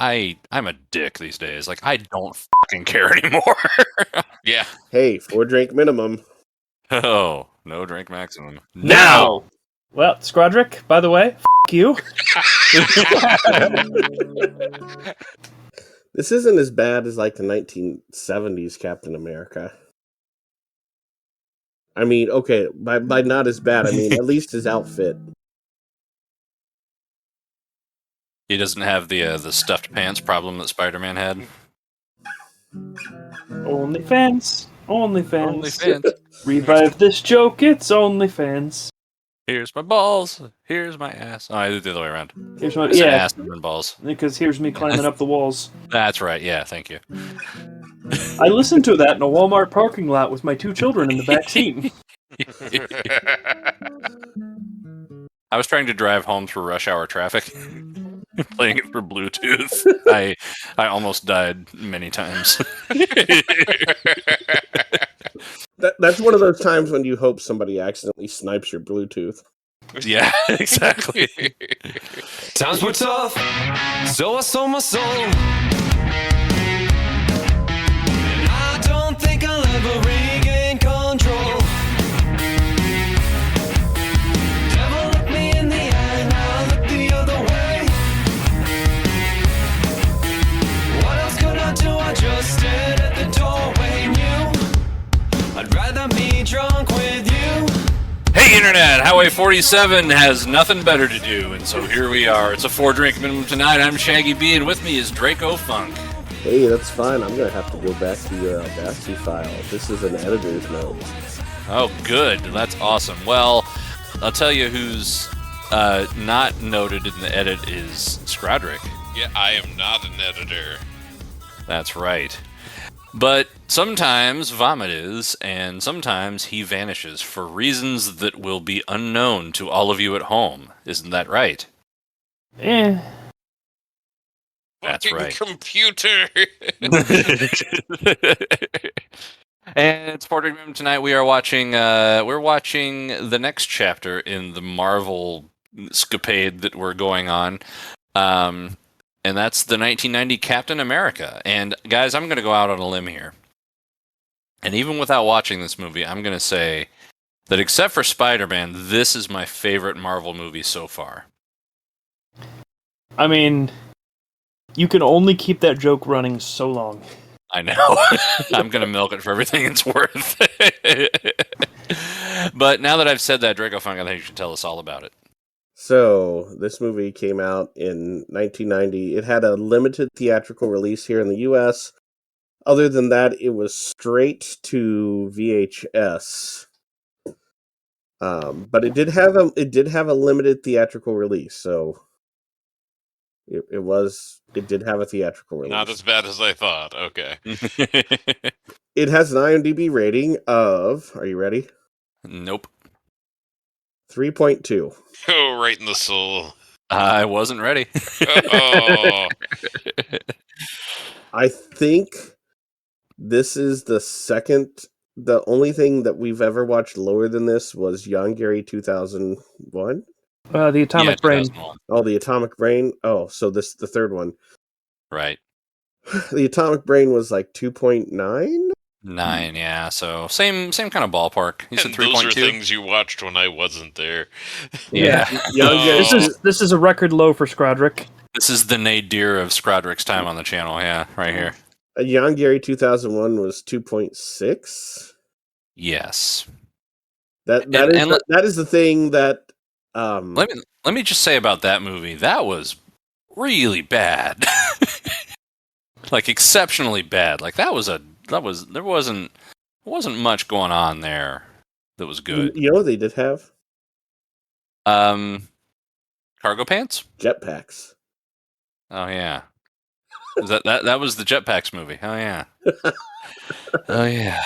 I'm a dick these days. Like, I don't fucking care anymore. Yeah. Hey, 4-drink minimum. Oh, no drink maximum. Now! Well, Scrodrick, by the way, you. This isn't as bad as like the 1970s Captain America. I mean, okay, by not as bad, I mean at least his outfit. He doesn't have the stuffed pants problem that Spider-Man had. OnlyFans. OnlyFans. OnlyFans. Revive this joke, it's OnlyFans. Here's my balls. Here's my ass. Oh, I did the other way around. Here's my I said yeah, ass and then balls. because here's me climbing up the walls. That's right. Yeah, thank you. I listened to that in a Walmart parking lot with my 2 children in the back seat. I was trying to drive home through rush hour traffic, playing it through Bluetooth. I almost died many times. That's one of those times when you hope somebody accidentally snipes your Bluetooth. Yeah, exactly. Times were tough, so I sold my soul. And I don't think I'll ever regain control. Devil looked me in the eye, now I look the other way. What else could I do? I just stood at the doorway and knew I'd rather be drunk with you. Hey, Internet! Highway 47 has nothing better to do, and so here we are. It's a 4-drink minimum tonight. I'm Shaggy B, and with me is Dracofunk. Hey, that's fine. I'm going to have to go back to your Audacity file. This is an editor's note. Oh, good. That's awesome. Well, I'll tell you who's not noted in the edit is Scrodrick. Yeah, I am not an editor. That's right. But sometimes Vomit is, and sometimes he vanishes for reasons that will be unknown to all of you at home. Isn't that right? Eh. That's Fucking right. computer. And it's Portrait Room tonight. We are watching. We're watching the next chapter in the Marvel escapade that we're going on, and that's the 1990 Captain America. And guys, I'm going to go out on a limb here, and even without watching this movie, I'm going to say that except for Spider-Man, this is my favorite Marvel movie so far. I mean, you can only keep that joke running so long. I know. I'm going to milk it for everything it's worth. But now that I've said that, Dracofunk, I think you should tell us all about it. So, this movie came out in 1990. It had a limited theatrical release here in the US. Other than that, it was straight to VHS. But it did have a limited theatrical release, so it did have a theatrical release. Not as bad as I thought. Okay. It has an IMDb rating of, are you ready? Nope. 3.2. Oh, right in the soul. I wasn't ready. Oh. I think this is the only thing that we've ever watched lower than this was Young Gary 2001. The Atomic Brain. 2001. Oh, the Atomic Brain. Oh, so this the third one. Right. The Atomic Brain was like 2.9. 9, yeah. So same kind of ballpark. You said And those are 3.2. things you watched when I wasn't there. Yeah. Young Gary, This is a record low for Scrodrick. This is the nadir of Scrodrick's time on the channel. Yeah, right here. Young Gary 2001 was 2.6. Yes. That is the thing that. Let me just say about that movie. That was really bad. Like exceptionally bad. Like there wasn't much going on there that was good. You know what they did have? Cargo pants? Jetpacks. Oh yeah. That was the Jetpacks movie. Oh yeah. Oh yeah.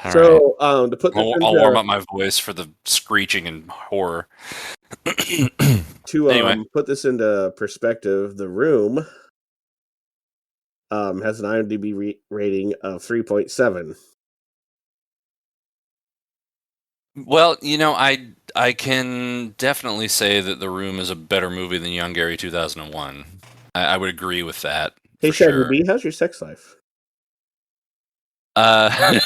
All So right. to put this I'll warm up my voice for the screeching and horror. To put this into perspective, The Room has an IMDb rating of 3.7. Well, I can definitely say that The Room is a better movie than Young Gary 2001. I would agree with that. Hey, for Shaggy sure. B, how's your sex life? Can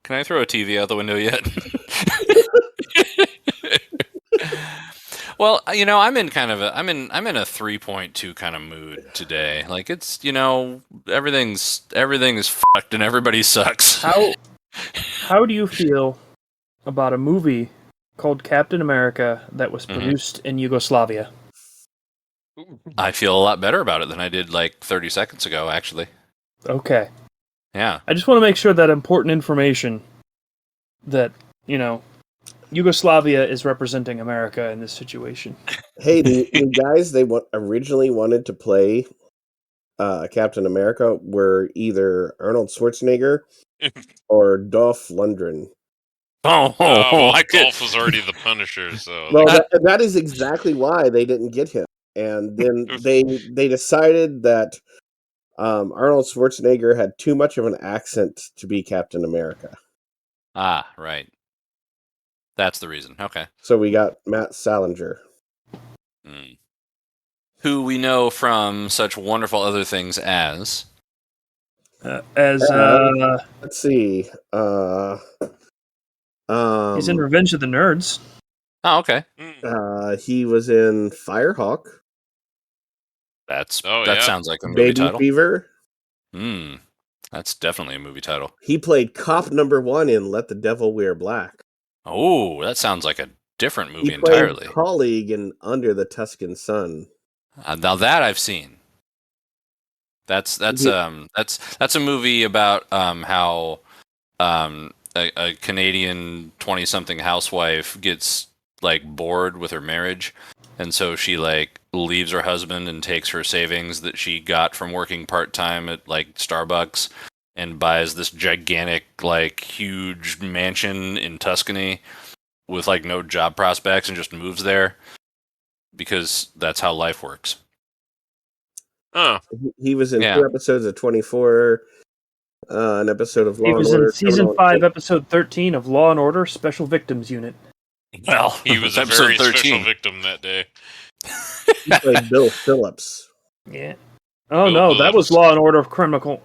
I throw a TV out the window yet? Well, I'm in kind of I'm in a 3.2 kind of mood today. Like it's, everything is fucked and everybody sucks. How do you feel about a movie called Captain America that was produced in Yugoslavia? I feel a lot better about it than I did like 30 seconds ago, actually. Okay. Yeah. I just want to make sure that important information that, Yugoslavia is representing America in this situation. Hey, the guys originally wanted to play Captain America were either Arnold Schwarzenegger or Dolph Lundgren. Well, I could. Dolph was already the Punisher, so Well, that is exactly why they didn't get him. And then they decided that Arnold Schwarzenegger had too much of an accent to be Captain America. Ah, right. That's the reason. Okay. So we got Matt Salinger. Who we know from such wonderful other things as... Let's see. He's in Revenge of the Nerds. Oh, okay. He was in Firehawk. That yeah. sounds like a movie Baby title. Fever. That's definitely a movie title. He played cop number 1 in Let the Devil Wear Black. Oh, that sounds like a different movie He played entirely. colleague in Under the Tuscan Sun. Now that I've seen. That's a movie about how a Canadian 20-something housewife gets like bored with her marriage, and so she like leaves her husband and takes her savings that she got from working part-time at like Starbucks and buys this gigantic, like, huge mansion in Tuscany with like no job prospects and just moves there because that's how life works. Oh. He was in 2 episodes of 24, an episode of Law He was and Order. in season 5, episode 13 of Law and Order Special Victims Unit. Well, he was a very special victim that day. He played Bill Phillips. Yeah. Oh Bill no, Phillips. that was Law and Order Criminal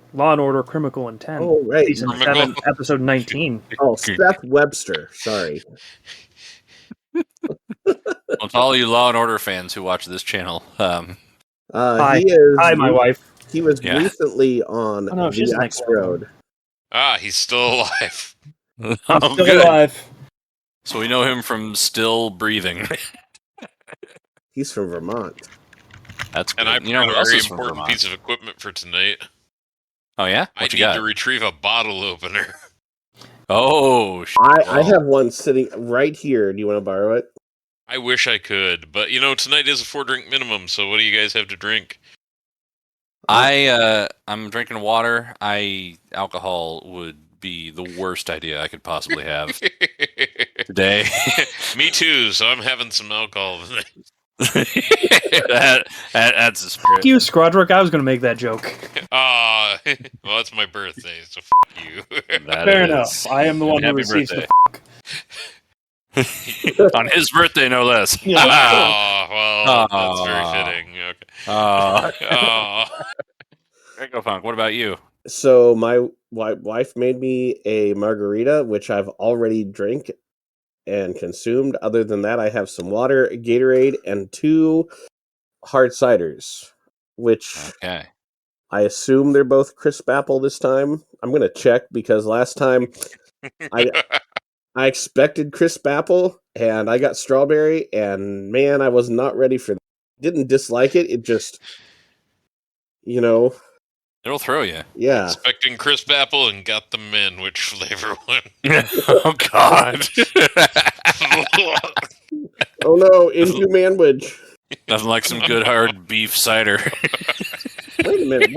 Intent. Oh, right. Season 7, episode 19. Oh, Seth Webster. Sorry. Well, to all you Law and Order fans who watch this channel, Hi, my wife. He was recently on the X Road. Ah, he's still alive. I'm still alive. So we know him from Still Breathing. He's from Vermont. That's good. And I brought who a else very is from important Vermont? piece of equipment for tonight. Oh yeah, I what you need got? to retrieve a bottle opener. Oh, I have one sitting right here. Do you want to borrow it? I wish I could, but tonight is a 4-drink minimum. So what do you guys have to drink? I'm drinking water. Alcohol would be the worst idea I could possibly have today. Me too. So I'm having some alcohol tonight. That's a spirit. Fuck you, Scrodrick. I was going to make that joke. Well, it's my birthday, so you. Fair enough. I am the one who Happy receives birthday. the On his birthday, no less. Well, that's very fitting. Okay. Dracofunk, what about you? So my wife made me a margarita, which I've already drank and consumed. Other than that, I have some water, Gatorade, and 2 hard ciders, which Okay. I assume they're both crisp apple this time. I'm going to check because last time I expected crisp apple and I got strawberry, and man, I was not ready for that. Didn't dislike it. It just, It'll throw you. yeah. Expecting crisp apple and got the men. Which flavor one? Oh, God. Oh no, inhumane wedge. Nothing like some good hard beef cider. Wait a minute.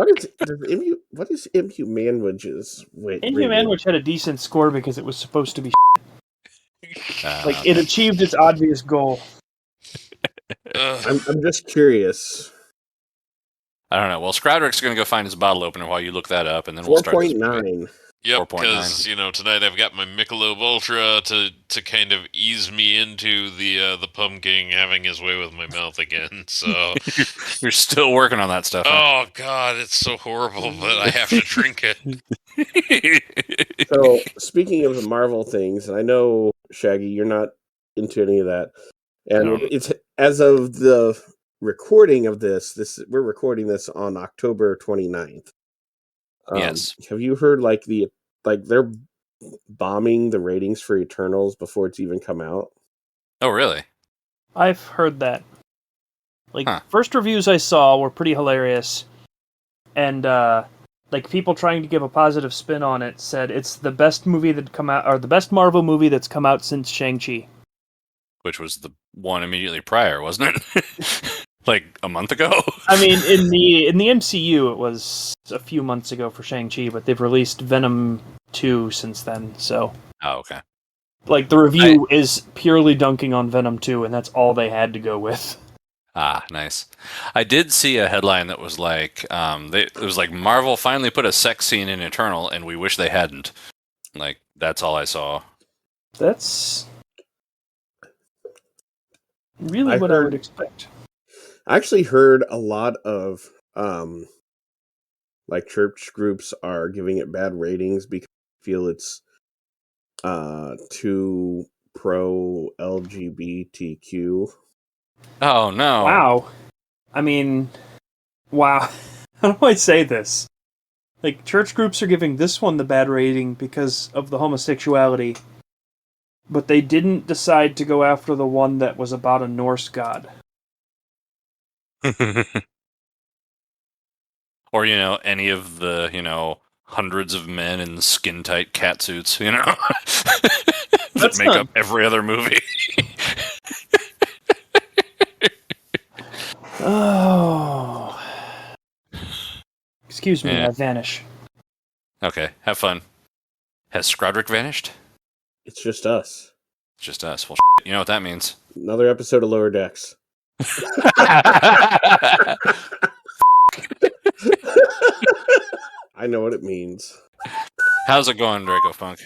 What is inhumane wedges? Wait, Inhumane, which had a decent score because it was supposed to be like it achieved its obvious goal. I'm just curious. I don't know. Well, Scrodrick's going to go find his bottle opener while you look that up, and then we'll start. 4.9. Yep, 4.9. because tonight I've got my Michelob Ultra to kind of ease me into the pumpkin having his way with my mouth again. So, You're still working on that stuff. Huh? oh god, it's so horrible, but I have to drink it. So, speaking of the Marvel things, and I know, Shaggy, you're not into any of that. And No. it's as of the recording of this we're recording this on October 29th. Yes. Have you heard they're bombing the ratings for Eternals before it's even come out? Oh, really? I've heard that. Huh. First reviews I saw were pretty hilarious, and people trying to give a positive spin on it said it's the best movie that come out, or the best Marvel movie that's come out since Shang-Chi. Which was the one immediately prior, wasn't it? Like a month ago. I mean, in the MCU, it was a few months ago for Shang-Chi, but they've released Venom 2 since then. So, Oh, okay. the review is purely dunking on Venom 2, and that's all they had to go with. Ah, nice. I did see a headline that was like, it was like Marvel finally put a sex scene in Eternal, and we wish they hadn't. Like, that's all I saw. That's really what I would expect. I actually heard a lot of church groups are giving it bad ratings because they feel it's too pro LGBTQ. Oh no! Wow. I mean, wow. How do I say this? Church groups are giving this one the bad rating because of the homosexuality, but they didn't decide to go after the one that was about a Norse god. Or any of the hundreds of men in skin tight cat suits, that make up every other movie. Oh. Excuse me, Yeah. I vanish. Okay, have fun. Has Scrodrick vanished? It's just us. It's just us. Well, you know what that means. Another episode of Lower Decks. I know what it means. How's it going, Dracofunk?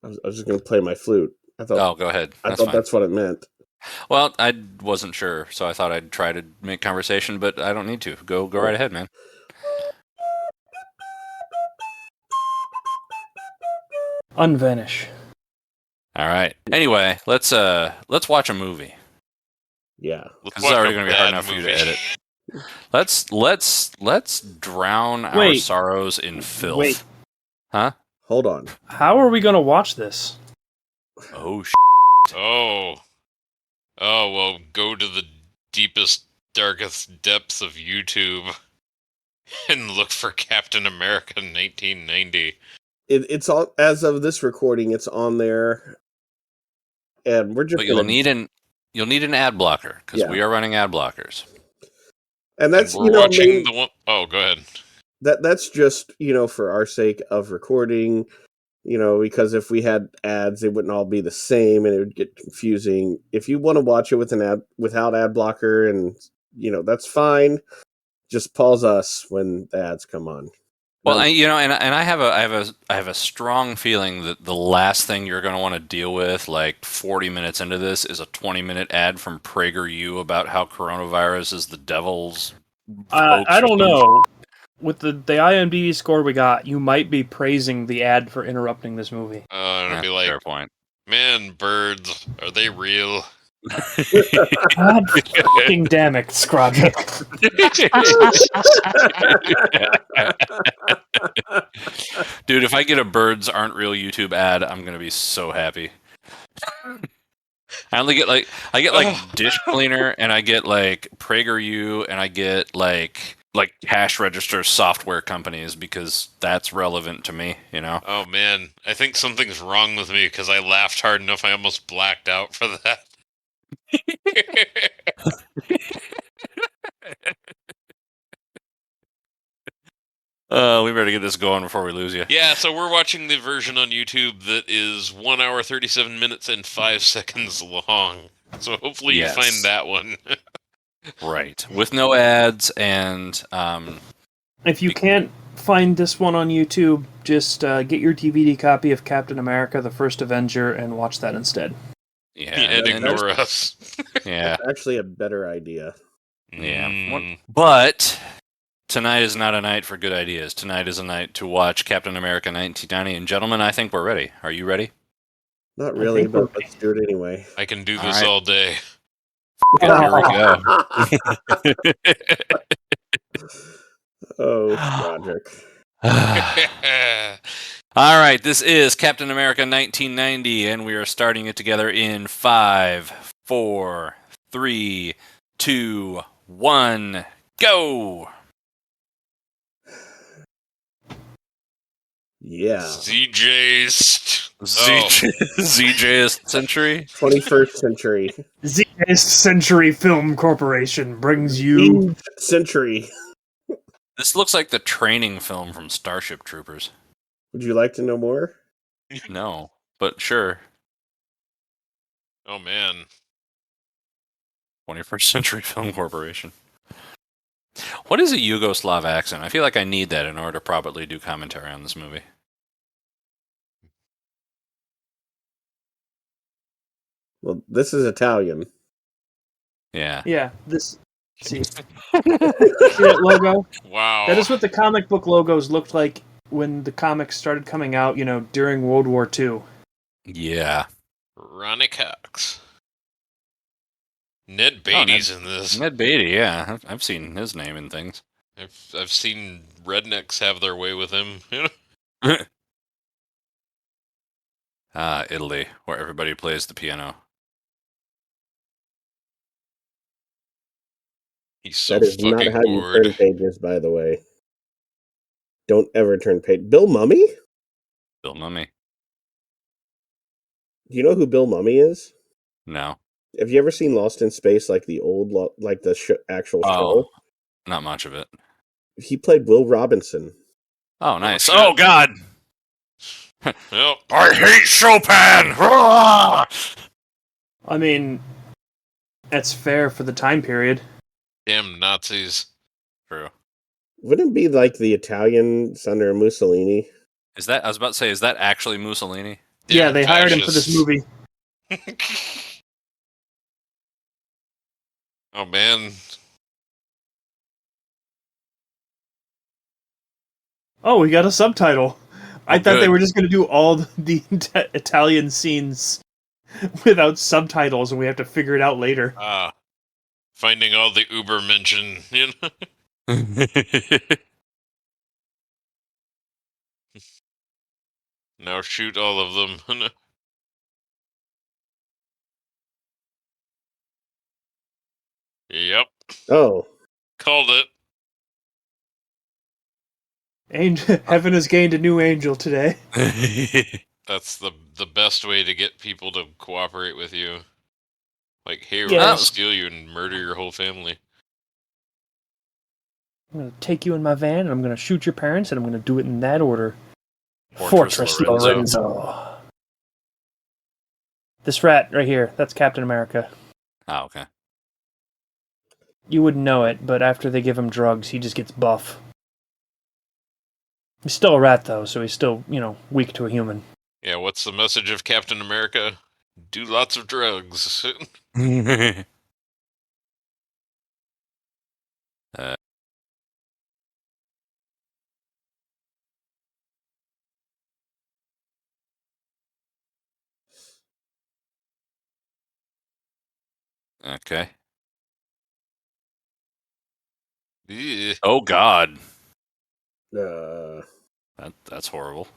I was just going to play my flute. I thought. Oh, go ahead. I thought that's what it meant. Well, I wasn't sure, so I thought I'd try to make conversation, but I don't need to. Go right ahead, man. Unvanish. All right. Anyway, let's watch a movie. Yeah. This is already going to be hard enough for you to edit. Let's drown our sorrows in filth. Wait. Huh? Hold on. How are we going to watch this? Oh, Oh, well, go to the deepest, darkest depths of YouTube and look for Captain America 1990. It's on, as of this recording, it's on there. And we're just But you'll need an ad blocker, because we are running ad blockers. And that's, we're watching the one. Oh, go ahead. That's just, for our sake of recording, because if we had ads, they wouldn't all be the same and it would get confusing. If you want to watch it with without ad blocker, and that's fine. Just pause us when the ads come on. Well, I have a strong feeling that the last thing you're going to want to deal with, like 40 minutes into this, is a 20-minute ad from PragerU about how coronavirus is the devil's. I don't know. With the IMDb score we got, you might be praising the ad for interrupting this movie. And it'll be like, fair point. Man, birds, are they real? God fucking damn it, Scrodrick. Dude, if I get a birds aren't real YouTube ad, I'm going to be so happy. I get dish cleaner, and I get like PragerU, and I get like cash register software companies, because that's relevant to me, Oh man, I think something's wrong with me because I laughed hard enough I almost blacked out for that. We better get this going before we lose you. Yeah, so we're watching the version on YouTube that is 1 hour 37 minutes and 5 seconds long. So hopefully you find that one. Right, with no ads, and If you can't find this one on YouTube, just get your DVD copy of Captain America: The First Avenger and watch that instead. Yeah, And ignore us. Yeah, That's actually a better idea. yeah. Mm. But tonight is not a night for good ideas. Tonight is a night to watch Captain America 1990. And gentlemen, I think we're ready. Are you ready? Not I really, think we're but let's do it anyway. I can do All this right. all day. Okay, here we go. Oh, Scrodrick. All right, this is Captain America 1990, and we are starting it together in 5, 4, 3, 2, 1, go! Yeah. ZJ's. ZJ's Century? 21st century. ZS Century Film Corporation brings you. Each century. This looks like the training film from Starship Troopers. Would you like to know more? No, but sure. Oh man. 21st Century Film Corporation. What is a Yugoslav accent? I feel like I need that in order to properly do commentary on this movie. Well, this is Italian. Yeah. Yeah, this. See. See that logo? Wow. That is what the comic book logos looked like when the comics started coming out, during World War II. Yeah. Ronnie Cox. Ned Beatty's in this. Ned Beatty, yeah. I've seen his name in things. I've seen rednecks have their way with him. Italy, where everybody plays the piano. He's so That is not fucking how you bored. turn pages, by the way. Don't ever turn page. Bill Mummy? Bill Mummy. Do you know who Bill Mummy is? No. Have you ever seen Lost in Space, like the old, like the actual show? Not much of it. He played Will Robinson. Oh, nice. shit. Oh, God! Well, I hate Chopin! I mean, that's fair for the time period. damn Nazis. True. Wouldn't it be like the Italian under Mussolini? Is that, I was about to say, is that actually Mussolini? Yeah, Damn they hired him for this fascists. movie. Oh man. Oh, we got a subtitle. I Oh, thought they good. were just going to do all the Italian scenes without subtitles, and we have to figure it out later. Finding all the Uber mention. Now shoot all of them. Yep. Oh, Called it. Heaven has gained a new angel today. That's the best way to get people to cooperate with you. Like, hey, we're Yeah. gonna steal you and murder your whole family. I'm going to take you in my van, and I'm going to shoot your parents, and I'm going to do it in that order. Fortress Lorenzo. Lorenzo. This rat right here, that's Captain America. Oh, okay. You wouldn't know it, but after they give him drugs, he just gets buff. He's still a rat, though, so he's still, weak to a human. Yeah, what's the message of Captain America? Do lots of drugs. Okay. Ew. Oh, God. uh, That's horrible.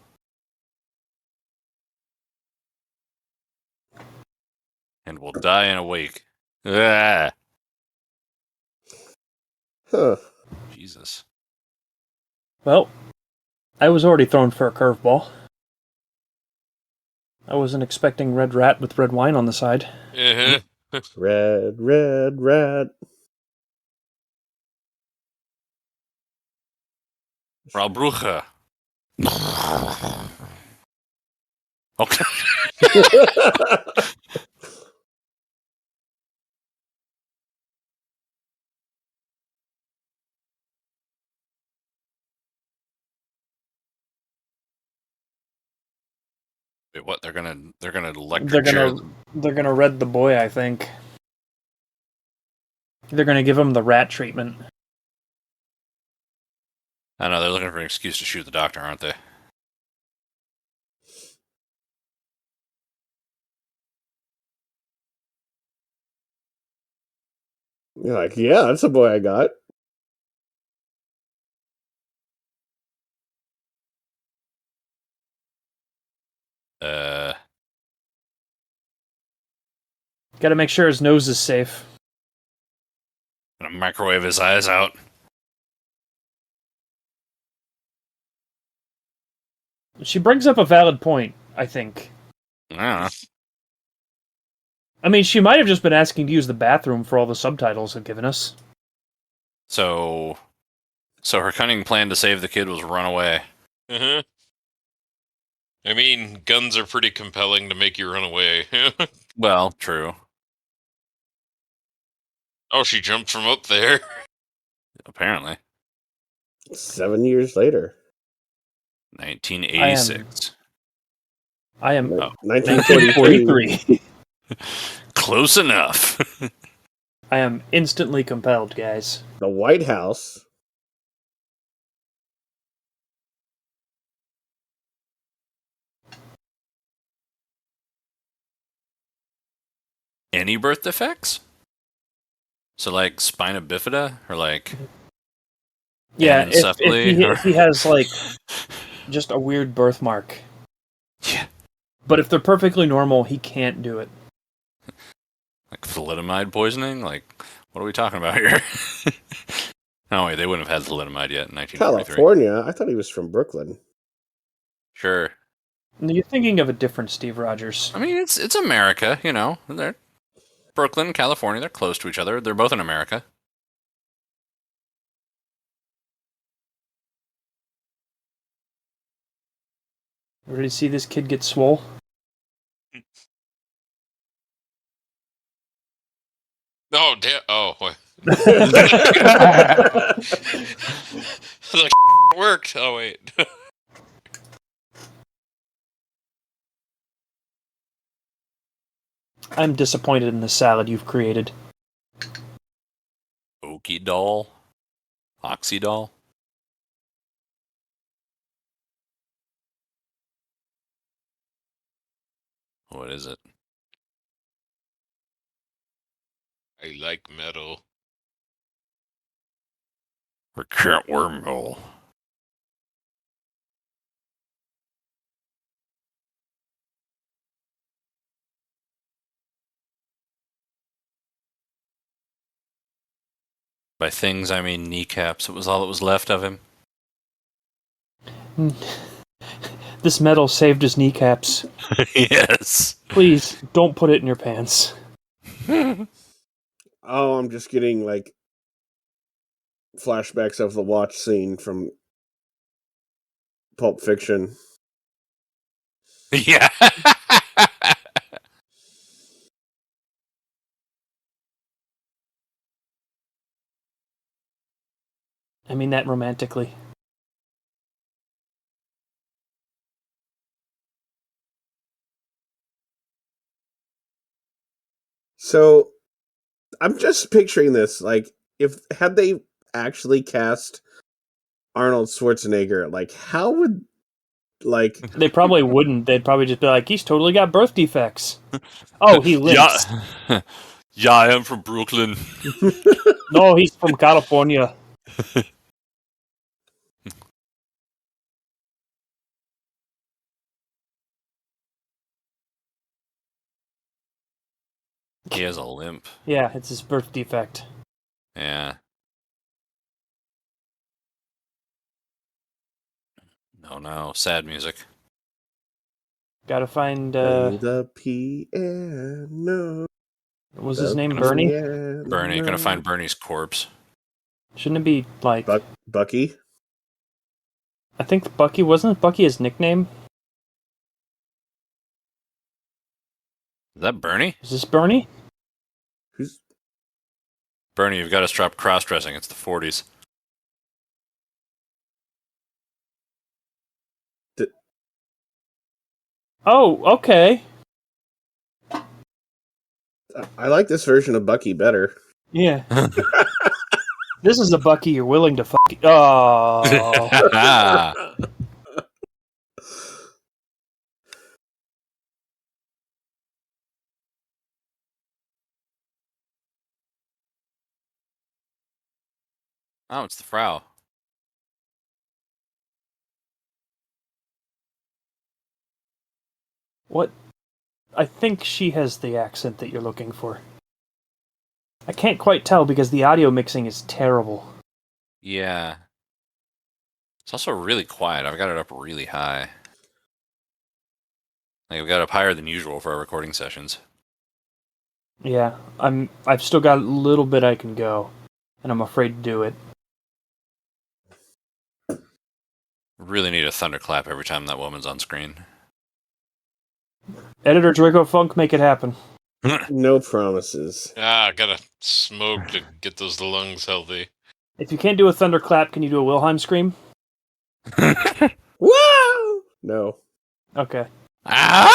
And will die in a wake. Ah, huh. Jesus. Well, I was already thrown for a curveball. I wasn't expecting red rat with red wine on the side. Uh-huh. Red, red, red. Frau Bruche. Okay. What they're gonna electric They're chair? gonna red the boy, I think. They're gonna give him the rat treatment. I know they're looking for an excuse to shoot the doctor, aren't they? You're like, yeah, that's a boy I got. Got to make sure his nose is safe. Gonna microwave his eyes out. She brings up a valid point, I think. I don't know. I mean, she might have just been asking to use the bathroom for all the subtitles had given us. So her cunning plan to save the kid was run away. Uh-huh. I mean, guns are pretty compelling to make you run away. Well, true. Oh, she jumped from up there. Apparently, 7 years later. 1986. I am Oh. 1943. 43. Close enough. I am instantly compelled, guys. The White House. Any birth defects? So like spina bifida or like Yeah, anencephaly, if he has like just a weird birthmark. Yeah. But if they're perfectly normal, he can't do it. Like thalidomide poisoning? Like, what are we talking about here? No, wait, they wouldn't have had thalidomide yet in 1943. California. I thought he was from Brooklyn. Sure. You're thinking of a different Steve Rogers. I mean, it's America, you know. They're Brooklyn, California, they're close to each other. They're both in America. Ready to see this kid get swole? Oh, damn. Oh, what? Like, worked. Oh, wait. I'm disappointed in the salad you've created. Okie doll? Oxy doll? What is it? I like metal. A cat wormhole. By things, I mean kneecaps. It was all that was left of him. This metal saved his kneecaps. Yes. Please, don't put it in your pants. Oh, I'm just getting like flashbacks of the watch scene from Pulp Fiction. Yeah. I mean that romantically. So I'm just picturing this, like, if had they actually cast Arnold Schwarzenegger, like, how would, like, They probably wouldn't. They'd probably just be like, he's totally got birth defects. Oh, he limps. Yeah. Yeah, I am from Brooklyn. No, he's from California. He has a limp. Yeah, it's his birth defect. Yeah. No. Sad music. Gotta find, the piano. what was his name? Bernie? Bernie. You're gonna find Bernie's corpse. Shouldn't it be, like... Bucky? I think Bucky, wasn't Bucky his nickname? Is that Bernie? Is this Bernie? Who's... Bernie, you've got to stop cross-dressing. It's the 40s. Oh, okay. I like this version of Bucky better. Yeah. This is a Bucky you're willing to fuck. Oh. Oh, it's the Frau. What? I think she has the accent that you're looking for. I can't quite tell because the audio mixing is terrible. Yeah. It's also really quiet. I've got it up really high. Like, I've got it up higher than usual for our recording sessions. Yeah, I've still got a little bit I can go, and I'm afraid to do it. Really need a thunderclap every time that woman's on screen. Editor Dracofunk, make it happen. No promises. I gotta smoke to get those lungs healthy. If you can't do a thunderclap, can you do a Wilhelm scream? Whoa! No. Okay. Ah!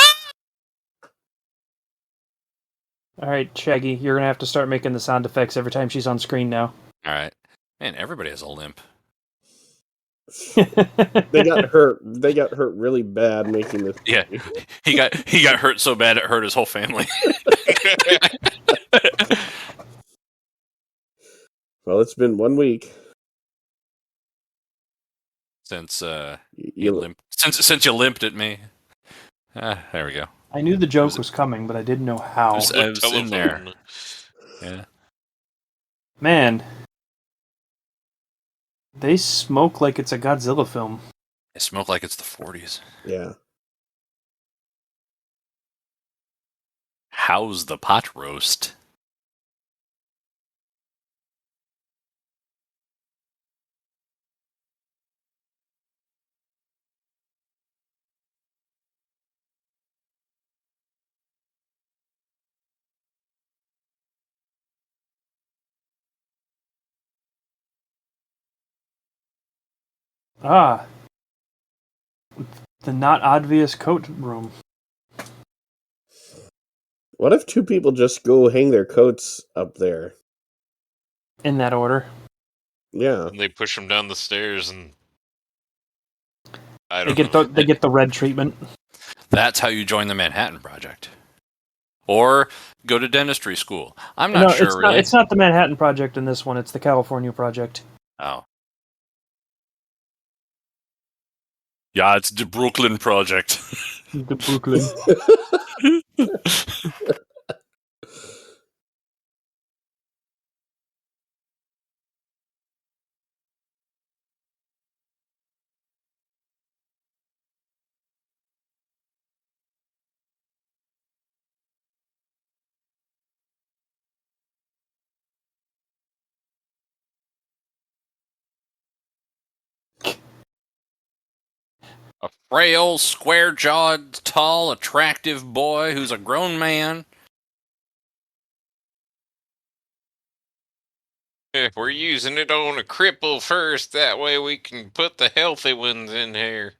Alright, Shaggy, you're gonna have to start making the sound effects every time she's on screen now. All right. Man, everybody has a limp. They got hurt. They got hurt really bad making this. Yeah, he got hurt so bad it hurt his whole family. Well, it's been 1 week. Since You since you limped at me. There we go. I knew the joke was coming, but I didn't know how. I was in there. Yeah. Man. They smoke like it's a Godzilla film. They smoke like it's the 40s. Yeah. How's the pot roast? Ah. The not obvious coat room. What if two people just go hang their coats up there? In that order. Yeah. And they push them down the stairs, and I They don't get know. the red treatment. That's how you join the Manhattan Project. Or go to dentistry school. I'm not sure, really. It's not the Manhattan Project in this one, it's the California Project. Oh. Yeah, it's the Brooklyn Project. The Brooklyn. A frail, square-jawed, tall, attractive boy who's a grown man. We're using it on a cripple first. That way we can put the healthy ones in here.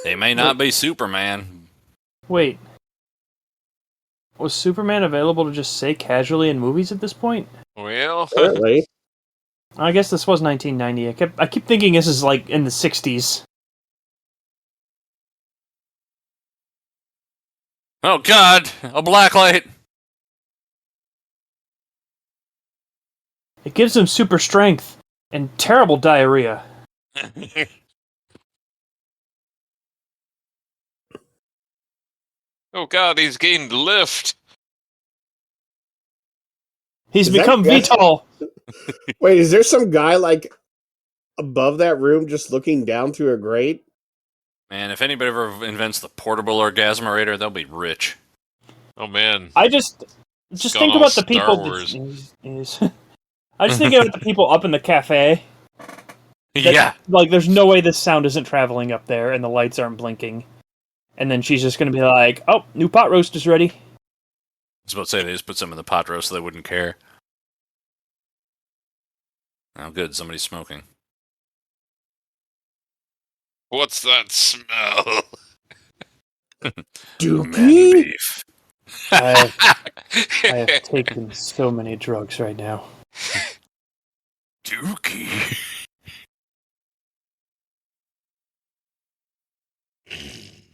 They may not be Superman. Wait. Was Superman available to just say casually in movies at this point? Well, Apparently. I guess this was 1990. I keep thinking this is like in the 60s. Oh, God! A blacklight! It gives him super strength and terrible diarrhea. oh God, he's gained lift. He's Is that become guy- VTOL. Wait, is there some guy like above that room just looking down through a grate? Man, if anybody ever invents the portable orgasmerator, they'll be rich. Oh man, I just gone think all about the Star people. Wars. I just think about the people up in the cafe. Yeah. Like, there's no way this sound isn't traveling up there and the lights aren't blinking. And then she's just going to be like, oh, new pot roast is ready. I was about to say they just put some in the pot roast so they wouldn't care. Oh, good. Somebody's smoking. What's that smell? Man Dookie? beef. I have taken so many drugs right now. Dookie.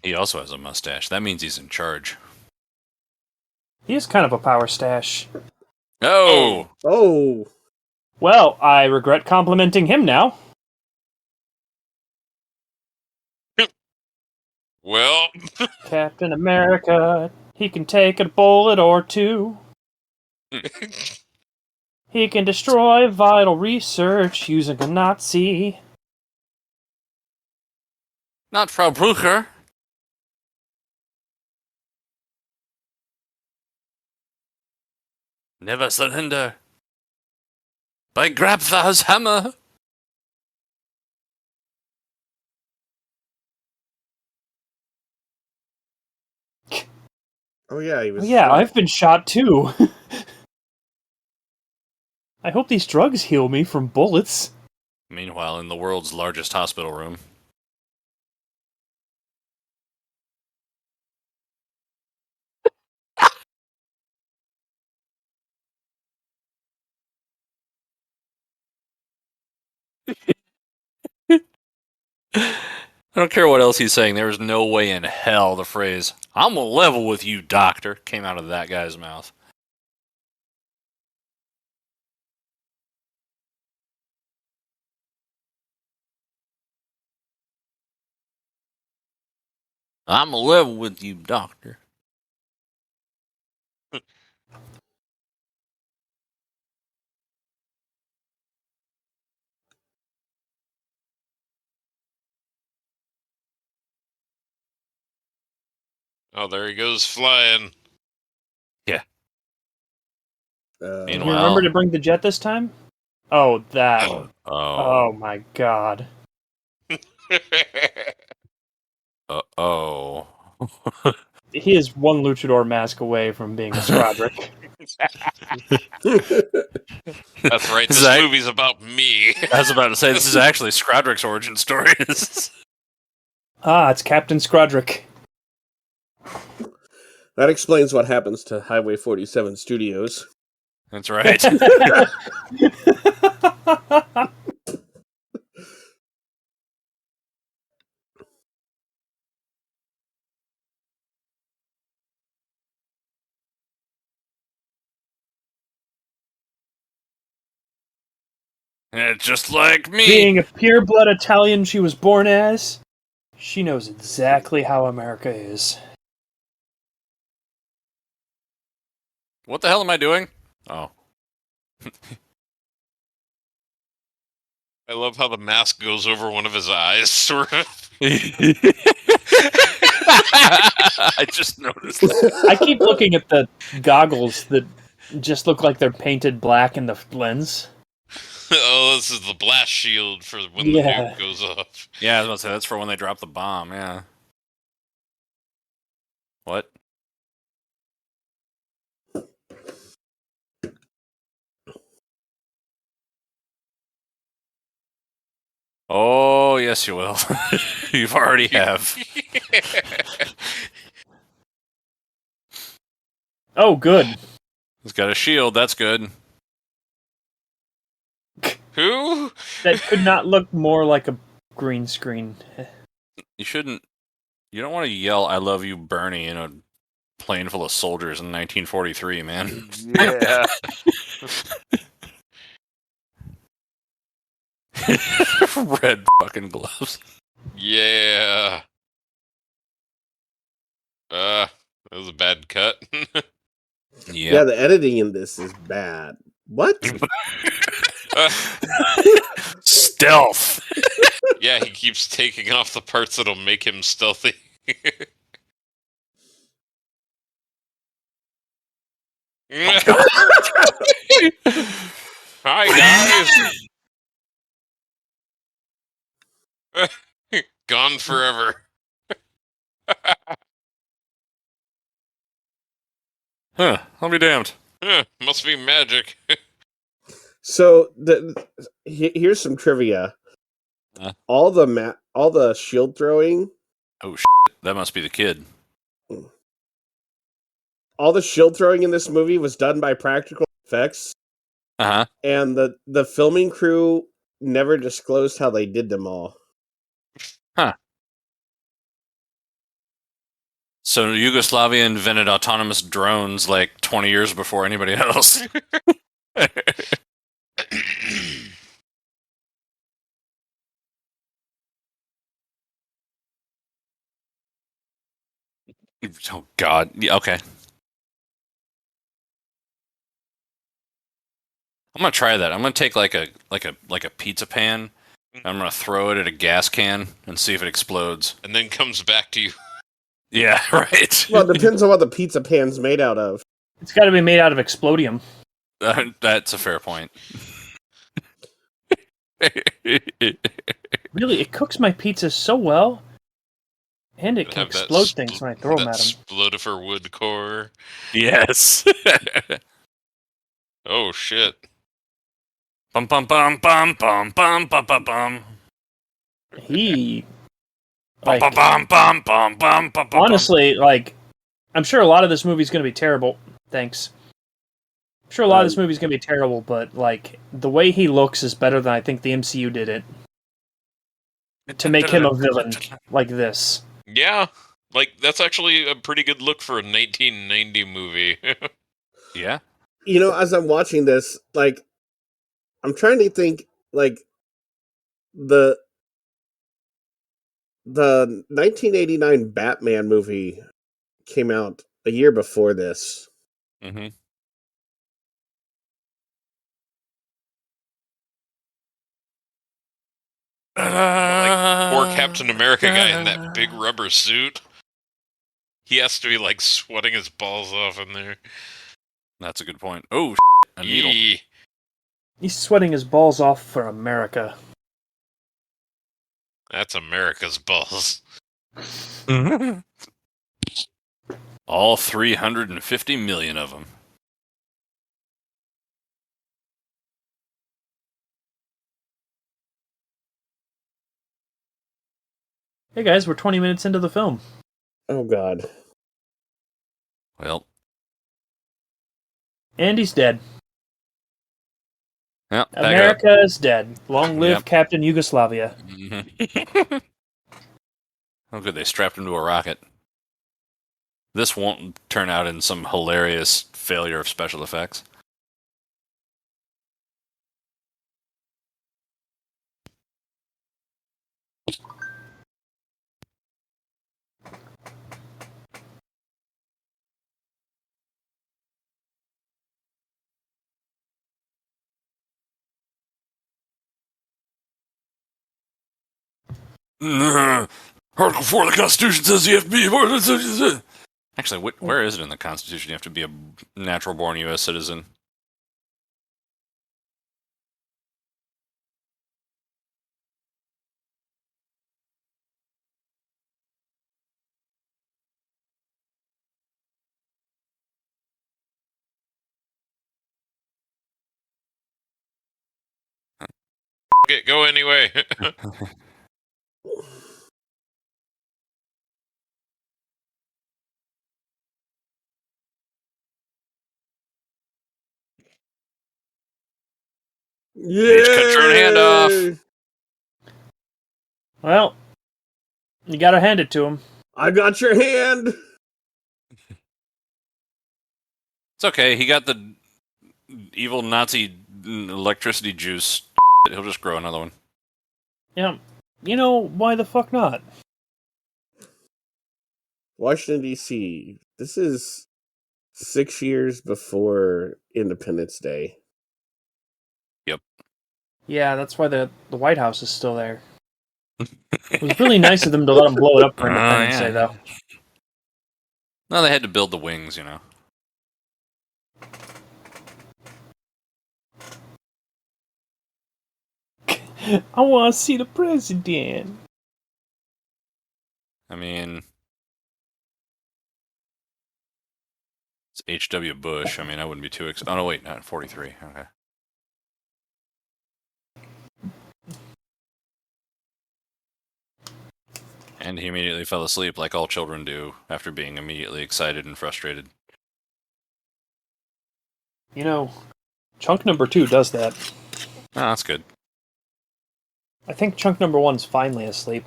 He also has a mustache. That means he's in charge. He is kind of a power stash. Oh! Oh, Well, I regret complimenting him now. Well, Captain America, he can take a bullet or two. He can destroy vital research using a Nazi. Not Frau Brucher. Never surrender. By Grabthar's hammer. oh yeah, he was. Yeah, shot. I've been shot too. I hope these drugs heal me from bullets. Meanwhile, in the world's largest hospital room. I don't care what else he's saying. There is no way in hell the phrase, I'm gonna level with you, doctor, came out of that guy's mouth. I'm gonna level with you, doctor. oh, there he goes flying. Uh, Did you Meanwhile- remember to bring the jet this time? Oh, that. Oh. Oh my god. Oh. He is one luchador mask away from being a Scrodrick. That's right. This Zach- movie's about me. I was about to say, this is actually Scrodrick's origin story. Ah, it's Captain Scrodrick. that explains what happens to Highway 47 Studios. That's right. Just like me. Being a pure-blood Italian she was born as, she knows exactly how America is. What the hell am I doing? Oh. I love how the mask goes over one of his eyes, sort of. I just noticed that. I keep looking at the goggles that just look like they're painted black in the lens. Oh, this is the blast shield for when the Yeah. nuke goes off. Yeah, I was about to say, that's for when they drop the bomb, yeah. What? Oh, yes, you will. You've already have. Oh, good. He's got a shield, that's good. Who? That could not look more like a green screen. You shouldn't... You don't want to yell, I love you, Bernie, in a plane full of soldiers in 1943, man. Yeah. Red fucking gloves. Yeah. That was a bad cut. Yeah, the editing in this is bad. What? Stealth. Yeah, he keeps taking off the parts that'll make him stealthy. Hi, guys. Gone forever. Huh, I'll be damned. Must be magic. So here's some trivia. All the shield throwing. Oh, that must be the kid. All the shield throwing in this movie was done by practical effects, Uh-huh. and the filming crew never disclosed how they did them all. Huh. So Yugoslavia invented autonomous drones like 20 years before anybody else. Oh God. Yeah, okay. I'm gonna try that. I'm gonna take like a pizza pan. I'm gonna throw it at a gas can and see if it explodes. And then comes back to you. Yeah, right. Well, it depends on what the pizza pan's made out of. It's got to be made out of explodium. That's a fair point. Really, it cooks my pizza so well, and it can Have that explode things when I throw them that at them. Splodifer wood core. Yes. Oh shit. Bum bum bum bum bum bum bum bum bum. He, Bum like, bum bum bum bum bum bum. honestly, like, I'm sure a lot of this movie's going to be terrible. Thanks. I'm sure a lot of this movie's going to be terrible, but, like, the way he looks is better than I think the MCU did it. To make him a villain like this. Yeah. Like, that's actually a pretty good look for a 1990 movie. Yeah. You know, as I'm watching this, like, I'm trying to think, like, the 1989 Batman movie came out a year before this. Mm-hmm. Like, poor Captain America guy in that big rubber suit. He has to be, like, sweating his balls off in there. That's a good point. Oh, a needle. Yee. He's sweating his balls off for America. That's America's balls. All 350 million of them. Hey guys, we're 20 minutes into the film. Oh, God. Well, And he's dead. yeah, America is dead. Long live Yep. Captain Yugoslavia. Mm-hmm. Oh, good. They strapped him to a rocket. This won't turn out in some hilarious failure of special effects. Article 4 of the Constitution says you have to be... Actually, where is it in the Constitution you have to be a natural-born U.S. citizen? Go anyway. Yeah. just cut your own hand off. Well, you gotta hand it to him. I got your hand. It's okay. He got the evil Nazi electricity juice. He'll just grow another one. Yeah. You know, why the fuck not? Washington, D.C. This is 6 years before Independence Day. Yeah, that's why the White House is still there. It was really nice of them to let them blow it up for Independence Day, though. No, they had to build the wings, you know. I want to see the president. I mean, it's H.W. Bush. I mean, I wouldn't be too oh, no, wait, not 43. Okay. And he immediately fell asleep like all children do after being immediately excited and frustrated. You know, chunk number 2 does that. Oh, that's good. I think chunk number 1's finally asleep.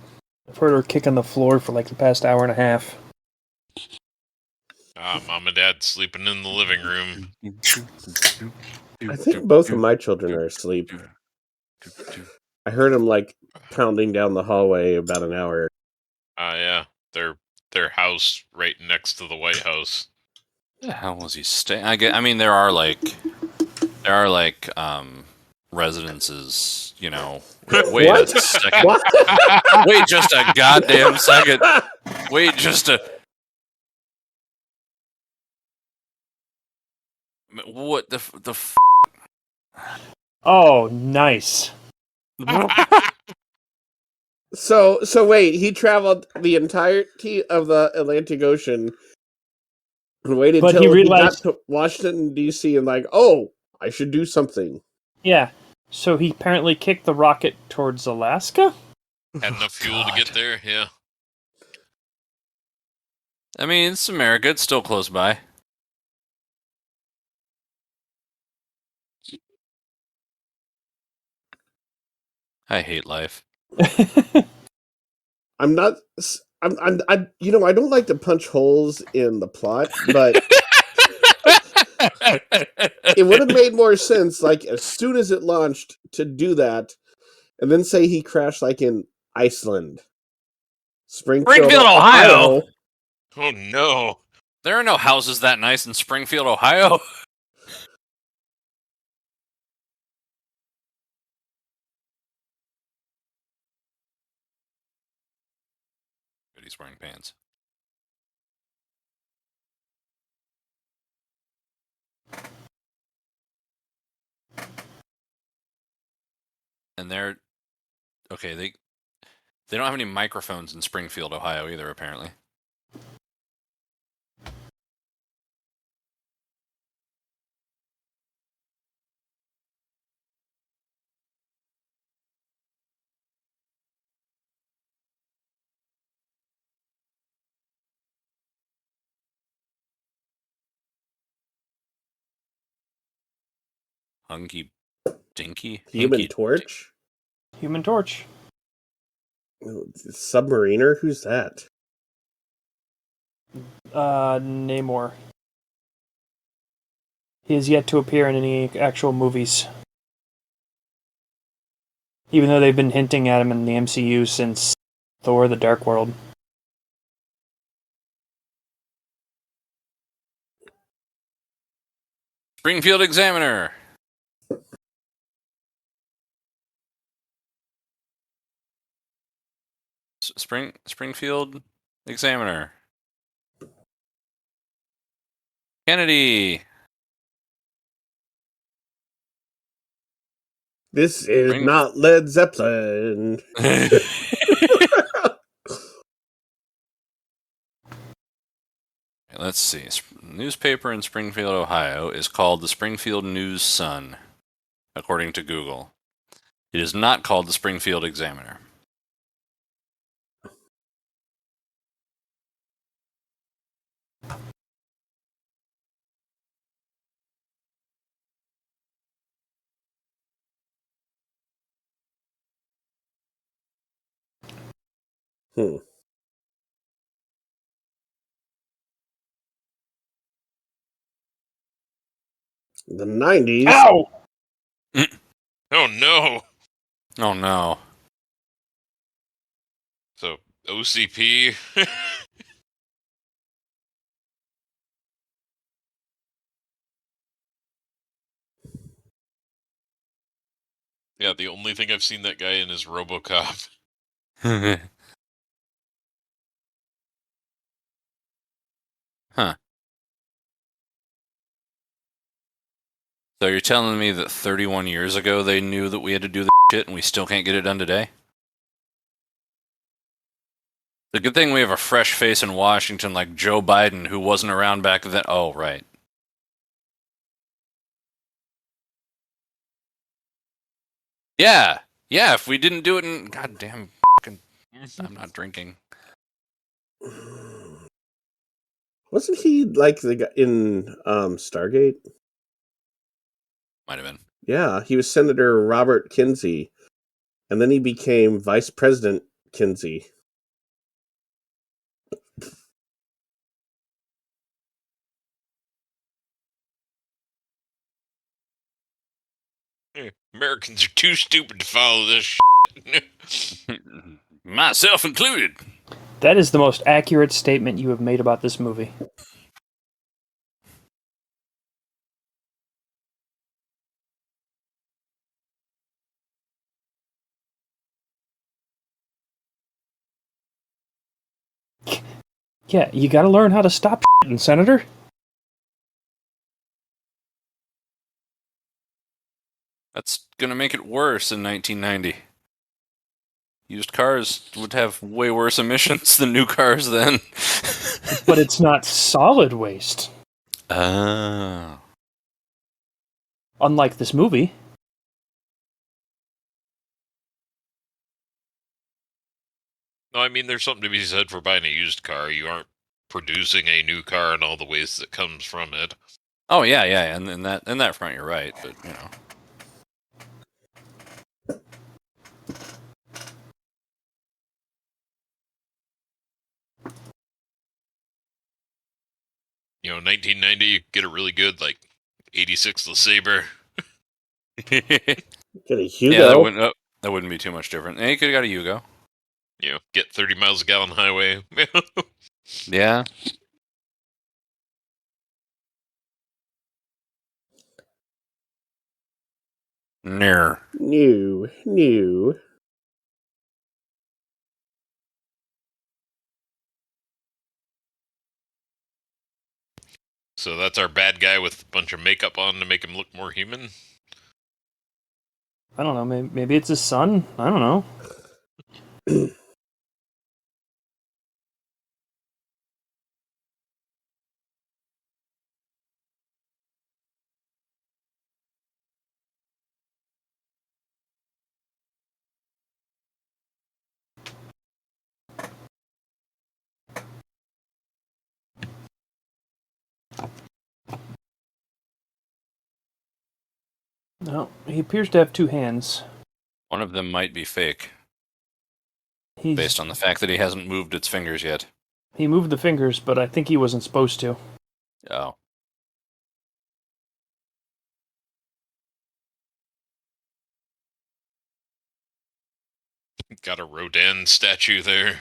I've heard her kick on the floor for like the past hour and a half. Mom and Dad sleeping in the living room. I think both of my children are asleep. I heard them like pounding down the hallway about an hour. Yeah, their house right next to the White House. The hell was he staying? I mean, there are like residences, you know. Wait What? a second. What? Wait just a goddamn second. Wait just a. What the f? Oh, nice. So wait, he traveled the entirety of the Atlantic Ocean and waited But until he he got realized- to Washington, D.C. and like, oh, I should do something. Yeah. So he apparently kicked the rocket towards Alaska? Had enough fuel to get there, yeah. I mean, it's America. It's still close by. I hate life. I'm not. I don't like to punch holes in the plot, but it would have made more sense, like as soon as it launched, to do that, and then say he crashed like in Iceland, Springfield, Ohio. Oh no. There are no houses that nice in Springfield, Ohio. But he's wearing pants. And they're okay. They don't have any microphones in Springfield, Ohio, either. Apparently. Hunky Dinky? Human Hinky Torch? Human Torch. Submariner? Who's that? Namor. He has yet to appear in any actual movies. Even though they've been hinting at him in the MCU since Thor: The Dark World. Springfield Examiner. Springfield Examiner. Kennedy. This is not Led Zeppelin. Let's see. Newspaper in Springfield, Ohio is called the Springfield News-Sun, according to Google. It is not called the Springfield Examiner. Hmm. The 90s. Ow! Oh no. Oh no. So OCP. Yeah, the only thing I've seen that guy in is RoboCop. Huh. So you're telling me that 31 years ago they knew that we had to do this shit and we still can't get it done today? The good thing we have a fresh face in Washington like Joe Biden, who wasn't around back then. Oh, right. Yeah. Yeah, if we didn't do it in... Goddamn, I'm not drinking. Wasn't he like the guy in Stargate? Might have been. Yeah, he was Senator Robert Kinsey, and then he became Vice President Kinsey. Americans are too stupid to follow this shit. Myself included. That is the most accurate statement you have made about this movie. Yeah, you gotta learn how to stop shitting, Senator. That's going to make it worse in 1990. Used cars would have way worse emissions than new cars then. But it's not solid waste. Oh. Unlike this movie. No, I mean, there's something to be said for buying a used car. You aren't producing a new car and all the waste that comes from it. Oh, yeah, and in that front you're right, but, you know. You know, 1990, you get a really good, like, 86 LeSabre. Get a Hugo. Yeah, that wouldn't be too much different. And you could have got a Yugo. You know, get 30 miles a gallon highway. Yeah. Near. New. So that's our bad guy with a bunch of makeup on to make him look more human? I don't know, maybe it's his son? I don't know. No, he appears to have two hands. One of them might be fake, based on the fact that he hasn't moved its fingers yet. He moved the fingers, but I think he wasn't supposed to. Oh. Got a Rodin statue there.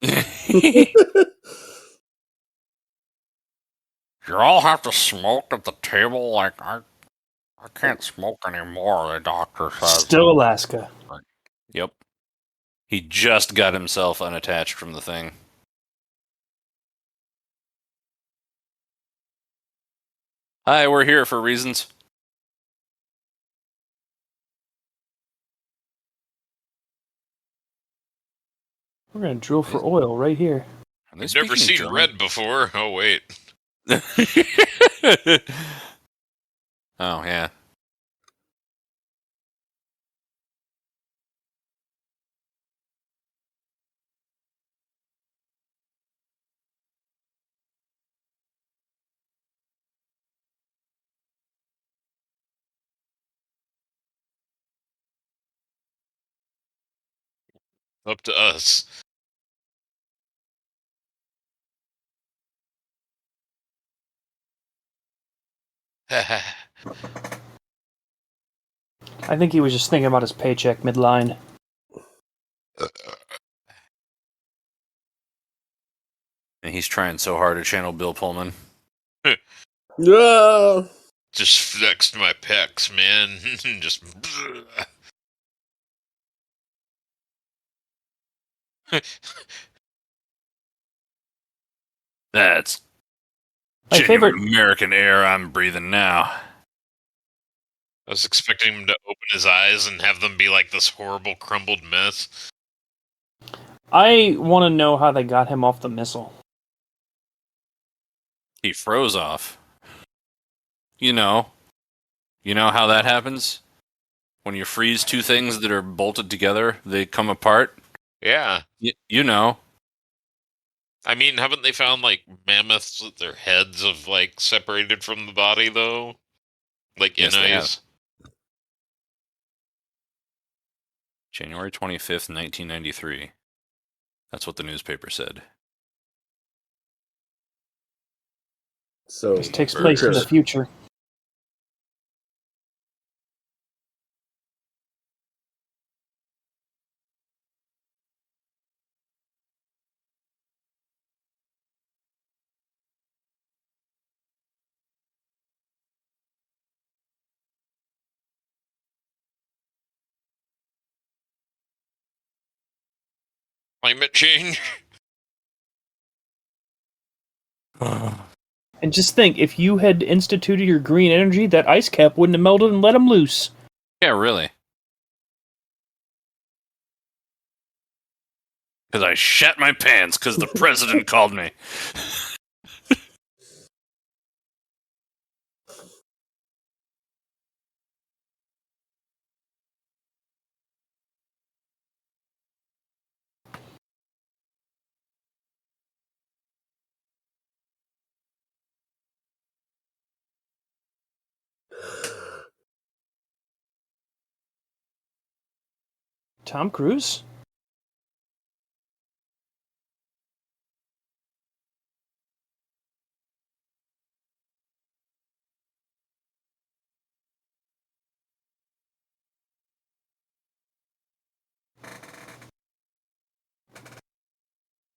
You all have to smoke at the table? Like, I can't smoke anymore, the doctor says. Still Alaska. Yep. He just got himself unattached from the thing. Hi, we're here for reasons. We're gonna drill for oil right here. I've never seen red before. Oh, wait. Oh, yeah. Up to us. I think he was just thinking about his paycheck midline. And he's trying so hard to channel Bill Pullman. No. Just flexed my pecs, man. Just. That's My genuine favorite. American air I'm breathing now. I was expecting him to open his eyes and have them be like this horrible crumbled mess. I want to know how they got him off the missile. He froze off. You know how that happens? When you freeze two things that are bolted together, they come apart. Yeah. You know. I mean, haven't they found, like, mammoths with their heads have, like, separated from the body, though? Like, Yes, in they ice? January 25th, 1993. That's what the newspaper said. So This takes place in the future. Climate change? And just think, if you had instituted your green energy, that ice cap wouldn't have melted and let him loose. Yeah, really. Because I shat my pants because the president called me. Tom Cruise?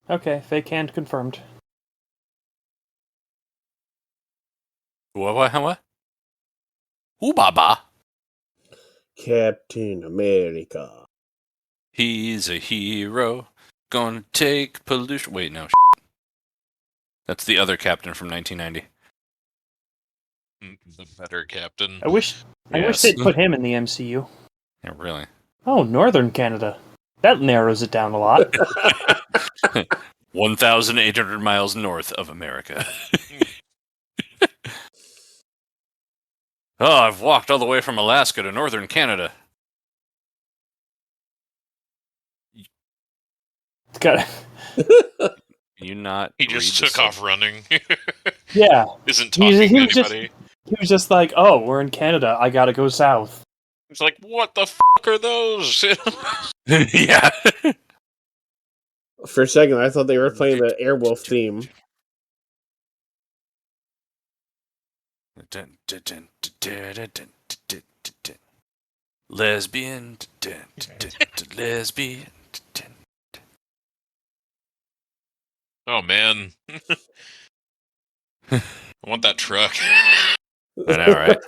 Okay, fake hand confirmed. What? Ooh, baba. Captain America. He's a hero. Gonna take pollution. Wait, no. That's the other captain from 1990. The better captain. I wish they'd put him in the MCU. Yeah, really. Oh, Northern Canada. That narrows it down a lot. 1,800 miles north of America. Oh, I've walked all the way from Alaska to Northern Canada. It's got. You not? He just read the took off running. Yeah. Isn't talking to anybody. He was just like, oh, we're in Canada. I gotta go south. It's like, what the fuck are those? Yeah. For a second, I thought they were playing the Airwolf theme. Lesbian. Lesbian. Oh, man. I want that truck. I know, right?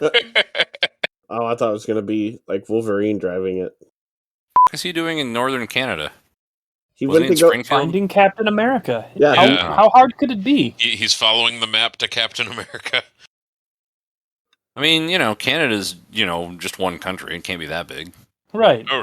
Oh, I thought it was going to be like Wolverine driving it. What is he doing in Northern Canada? He Wasn't went he to in go. Springfield? Finding Captain America. Yeah. Yeah. How hard could it be? He's following the map to Captain America. I mean, Canada's, just one country. It can't be that big. Right. Oh,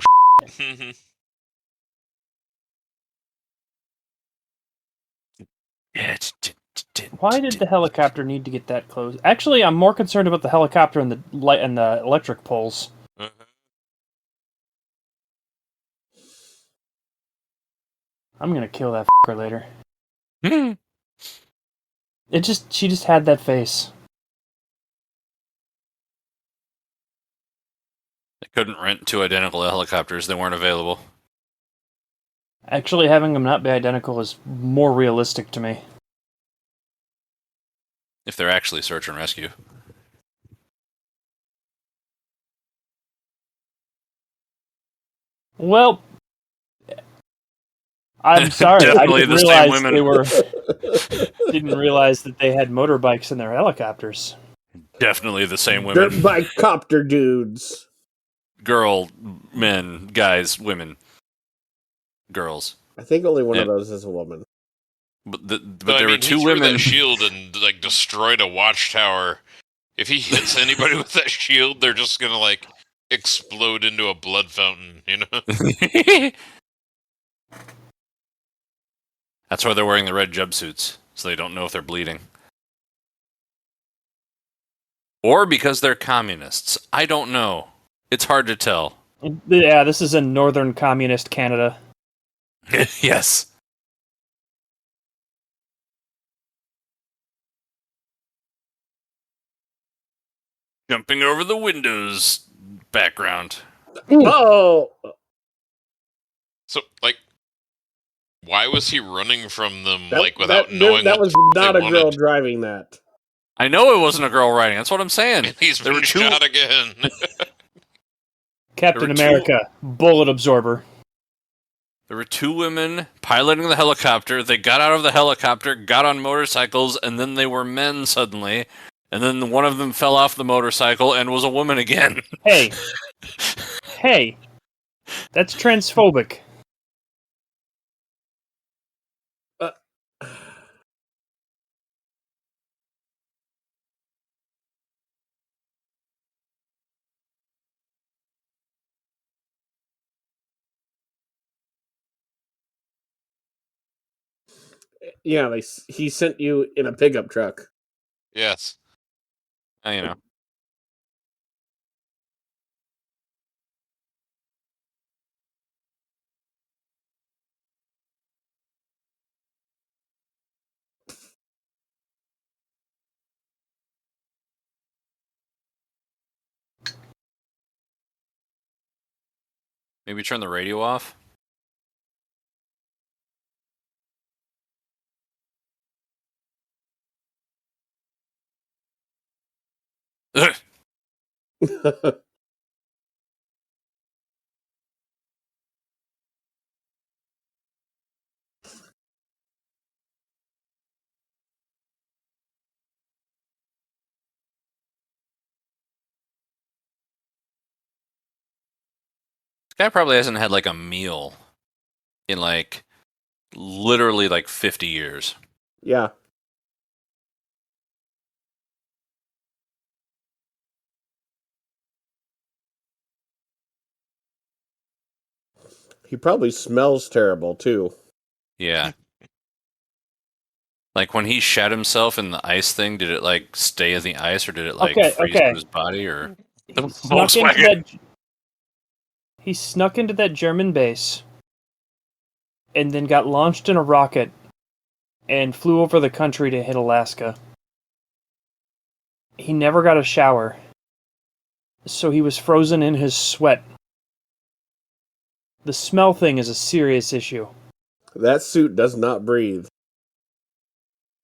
Why did the helicopter need to get that close? Actually, I'm more concerned about the helicopter and the light and the electric poles. I'm gonna kill that fucker later. She just had that face. They couldn't rent two identical helicopters. They weren't available. Actually, having them not be identical is more realistic to me. If they're actually search and rescue. Well, I'm sorry. I Definitely didn't the same realize women. they were. Didn't realize that they had motorbikes in their helicopters. Definitely the same women. Dirt bike copter dudes. Girl, men, guys, women, girls. I think only one of those is a woman. But I there mean, were two he threw women. that shield and like destroyed a watchtower. If he hits anybody with that shield, they're just gonna like explode into a blood fountain. That's why they're wearing the red jumpsuits, so they don't know if they're bleeding. Or because they're communists. I don't know. It's hard to tell. Yeah, this is in northern communist Canada. Yes. Jumping over the windows background. Oh, So, like, why was he running from them, that, like, without that, knowing that what was they not a girl wanted? driving that. I know it wasn't a girl riding. That's what I'm saying. And he's There been were two- shot again. Captain There were two- America, bullet absorber. There were two women piloting the helicopter. They got out of the helicopter, got on motorcycles, and then they were men suddenly. And then one of them fell off the motorcycle and was a woman again. Hey, hey, that's transphobic. Yeah, he sent you in a pickup truck. Yes. You know. Maybe turn the radio off. Ugh. This guy probably hasn't had like a meal in like literally like 50 years. Yeah. He probably smells terrible too. Yeah. Like when he shat himself in the ice thing, did it like stay in the ice or did it like freeze to his body or the Volkswagen? He snuck into that German base and then got launched in a rocket and flew over the country to hit Alaska. He never got a shower, so he was frozen in his sweat. The smell thing is a serious issue. That suit does not breathe.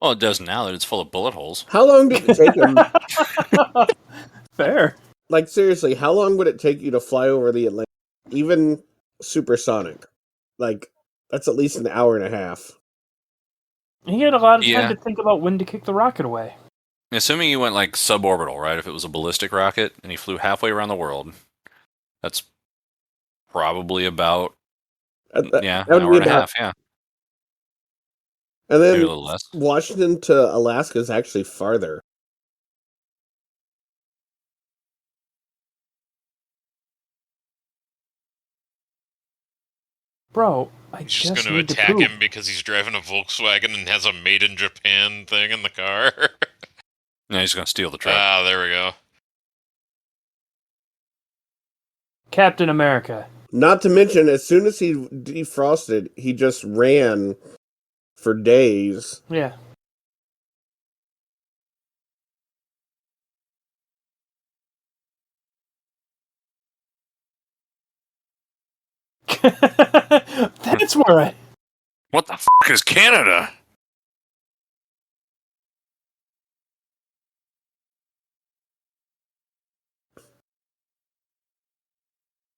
Well, it does now that it's full of bullet holes. How long did it take him? Fair. Like, seriously, how long would it take you to fly over the Atlantic? Even supersonic. Like, that's at least an hour and a half. He had a lot of time Yeah. to think about when to kick the rocket away. Assuming he went like suborbital, right? If it was a ballistic rocket and he flew halfway around the world, that's probably about That an would hour be and a about- half. Yeah, And maybe a then little less. Washington to Alaska is actually farther. Bro, I He's just just going to need to attack poop. him because he's driving a Volkswagen and has a made in Japan thing in the car. No, he's gonna steal the truck. Ah, there we go. Captain America. Not to mention, as soon as he defrosted, he just ran for days. Yeah. That's where I... What the f*** is Canada?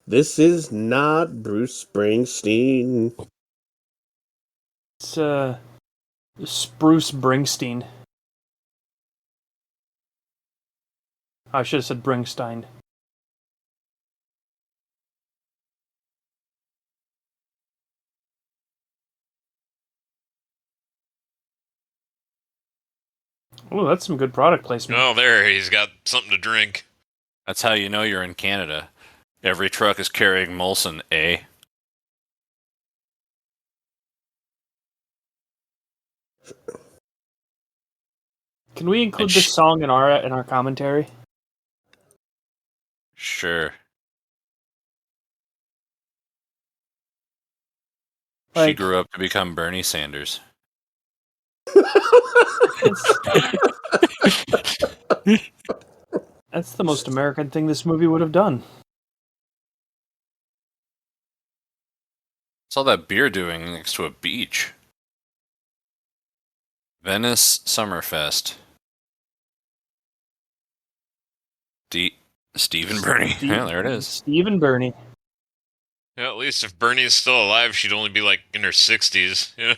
This is not Bruce Springsteen. It's, Spruce Springsteen. I should have said Bringstein. Oh, that's some good product placement. Oh, there, he's got something to drink. That's how you know you're in Canada. Every truck is carrying Molson, eh? Can we include And this song in our commentary? Sure. She Like- grew up to become Bernie Sanders. That's the most American thing this movie would have done. What's all that beer doing next to a beach? Venice Summerfest. Steve and Bernie. Yeah, there it is. Steve and Bernie. Yeah, at least if Bernie's still alive, she'd only be like in her 60s. You know?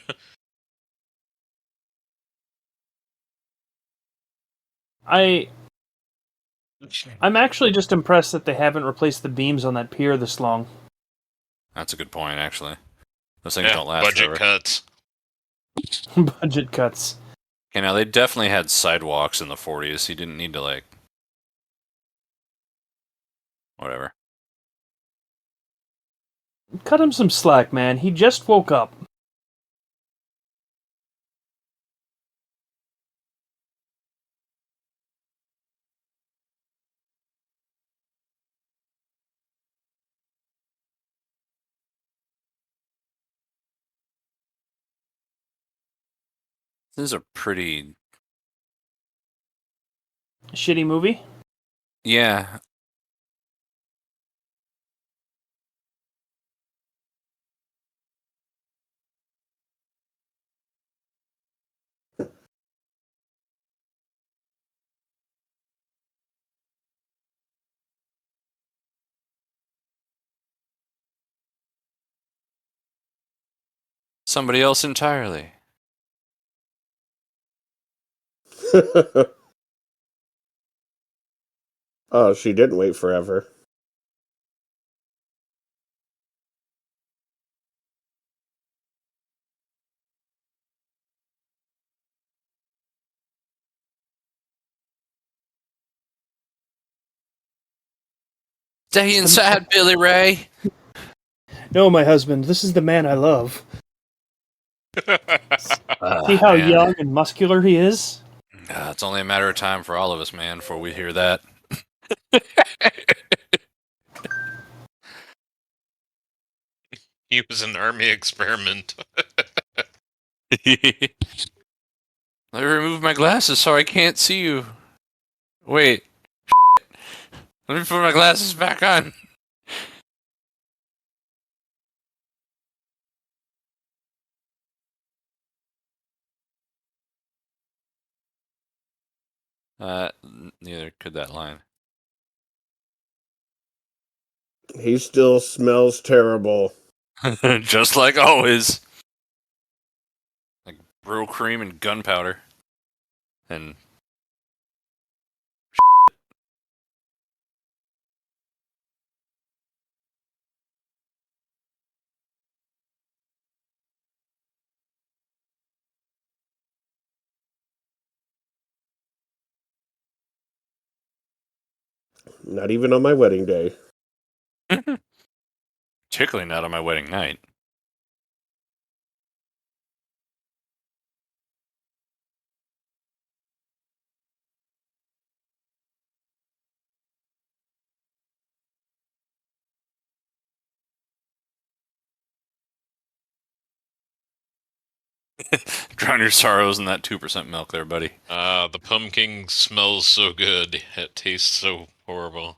I'm actually just impressed that they haven't replaced the beams on that pier this long. That's a good point, actually. Those things don't last budget forever. cuts. Budget cuts. Okay, now they definitely had sidewalks in the 40s. He didn't need to, like... Whatever. Cut him some slack, man. He just woke up. This is a pretty... Shitty movie? Yeah. Somebody else entirely. Oh, she didn't wait forever. Stay inside, Billy Ray. No, my husband. This is the man I love. See how man. young and muscular he is? It's only a matter of time for all of us, man, before we hear that. He was an army experiment. Let me remove my glasses so I can't see you. Wait. Let me put my glasses back on. Neither could that line. He still smells terrible. Just like always. Like brew cream and gunpowder. And Not even on my wedding day. particularly not on my wedding night. Drown your sorrows in that 2% milk there, buddy. The pumpkin smells so good. It tastes so horrible.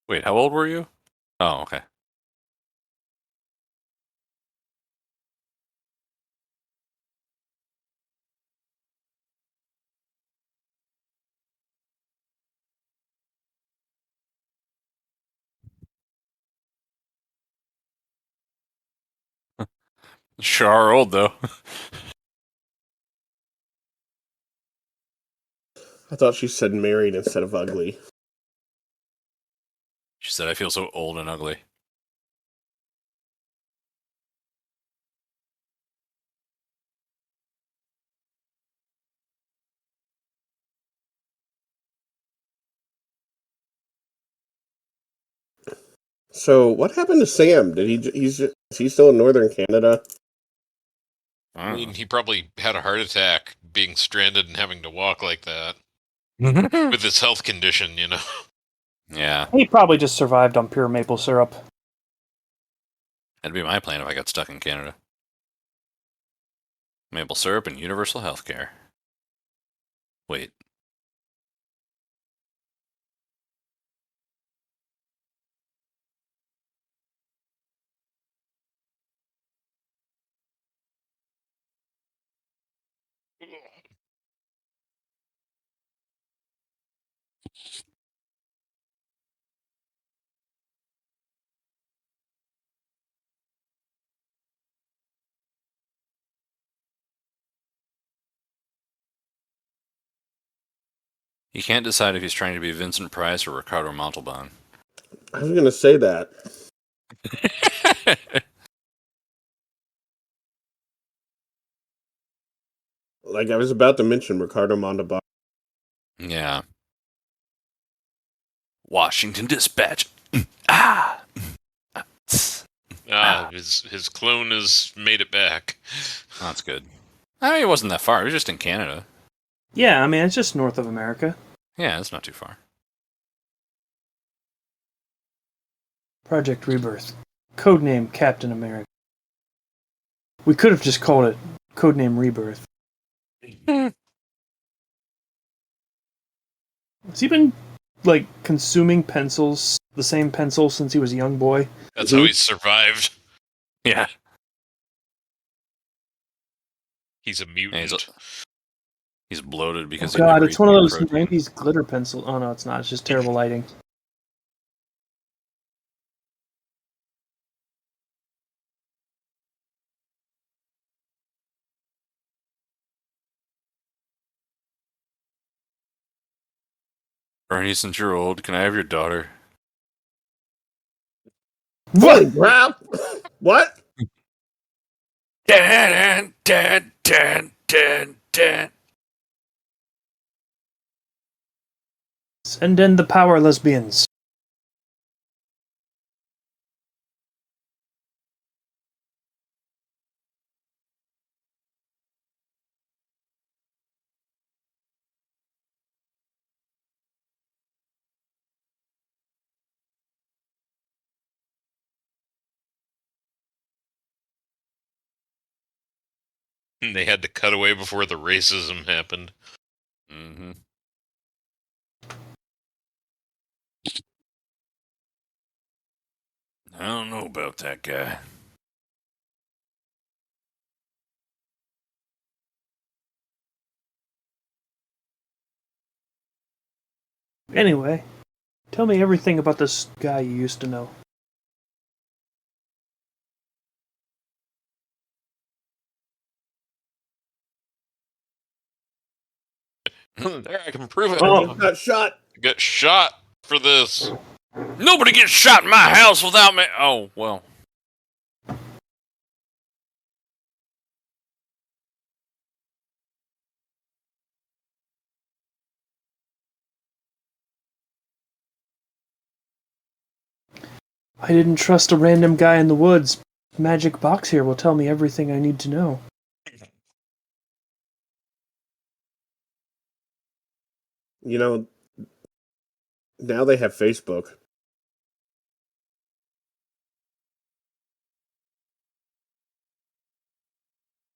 Wait, how old were you? Oh, okay. Sure are old, though. I thought she said married instead of ugly. She said, I feel so old and ugly. So what happened to Sam? Is he still in northern Canada? I mean, he probably had a heart attack being stranded and having to walk like that with his health condition, you know. Yeah, He probably just survived on pure maple syrup. that'd be my plan if I got stuck in Canada. Maple syrup and universal health care. Wait. He can't decide if he's trying to be Vincent Price or Ricardo Montalban. I was going to say that. Like, I was about to mention Ricardo Montalban. Yeah. Washington Dispatch. Ah! His clone has made it back. That's good. I mean, it wasn't that far. It was just in Canada. Yeah, I mean, it's just north of America. Yeah, it's not too far. Project Rebirth. Codename Captain America. We could have just called it Codename Rebirth. Has he been, like, consuming pencils, the same pencil since he was a young boy? That's how he survived. Yeah. He's a mutant. He's bloated because Oh he god, never it's one of eats those protein. 90s glitter pencils. Oh no, it's not. It's just terrible lighting. Bernie, since you're old, can I have your daughter? Holy crap! What? Dan, dan, dan, dan, dan. Send in the power lesbians. They had to cut away before the racism happened. Mm-hmm. I don't know about that guy. Anyway, tell me everything about this guy you used to know. There, I can prove it. Oh. I got shot. I got shot for this. Nobody gets shot in my house without me. Oh, well. I didn't trust a random guy in the woods. Magic box here will tell me everything I need to know. You know, now they have Facebook.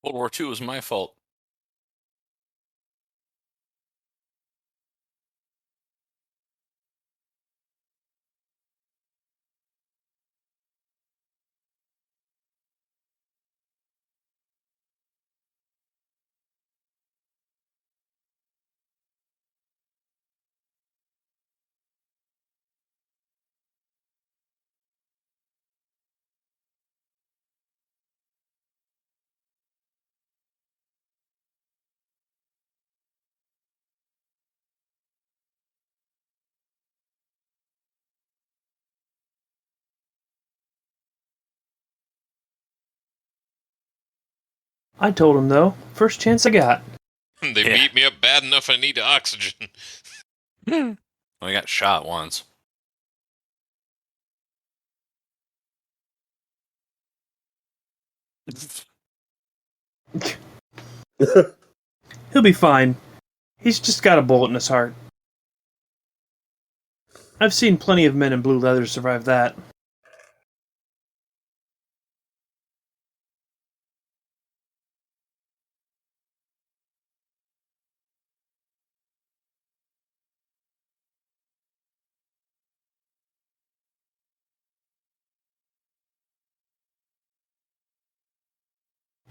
World War II was my fault. I told him though, first chance I got. They Yeah. beat me up bad enough I need oxygen. Well, I got shot once. He'll be fine. He's just got a bullet in his heart. I've seen plenty of men in blue leather survive that.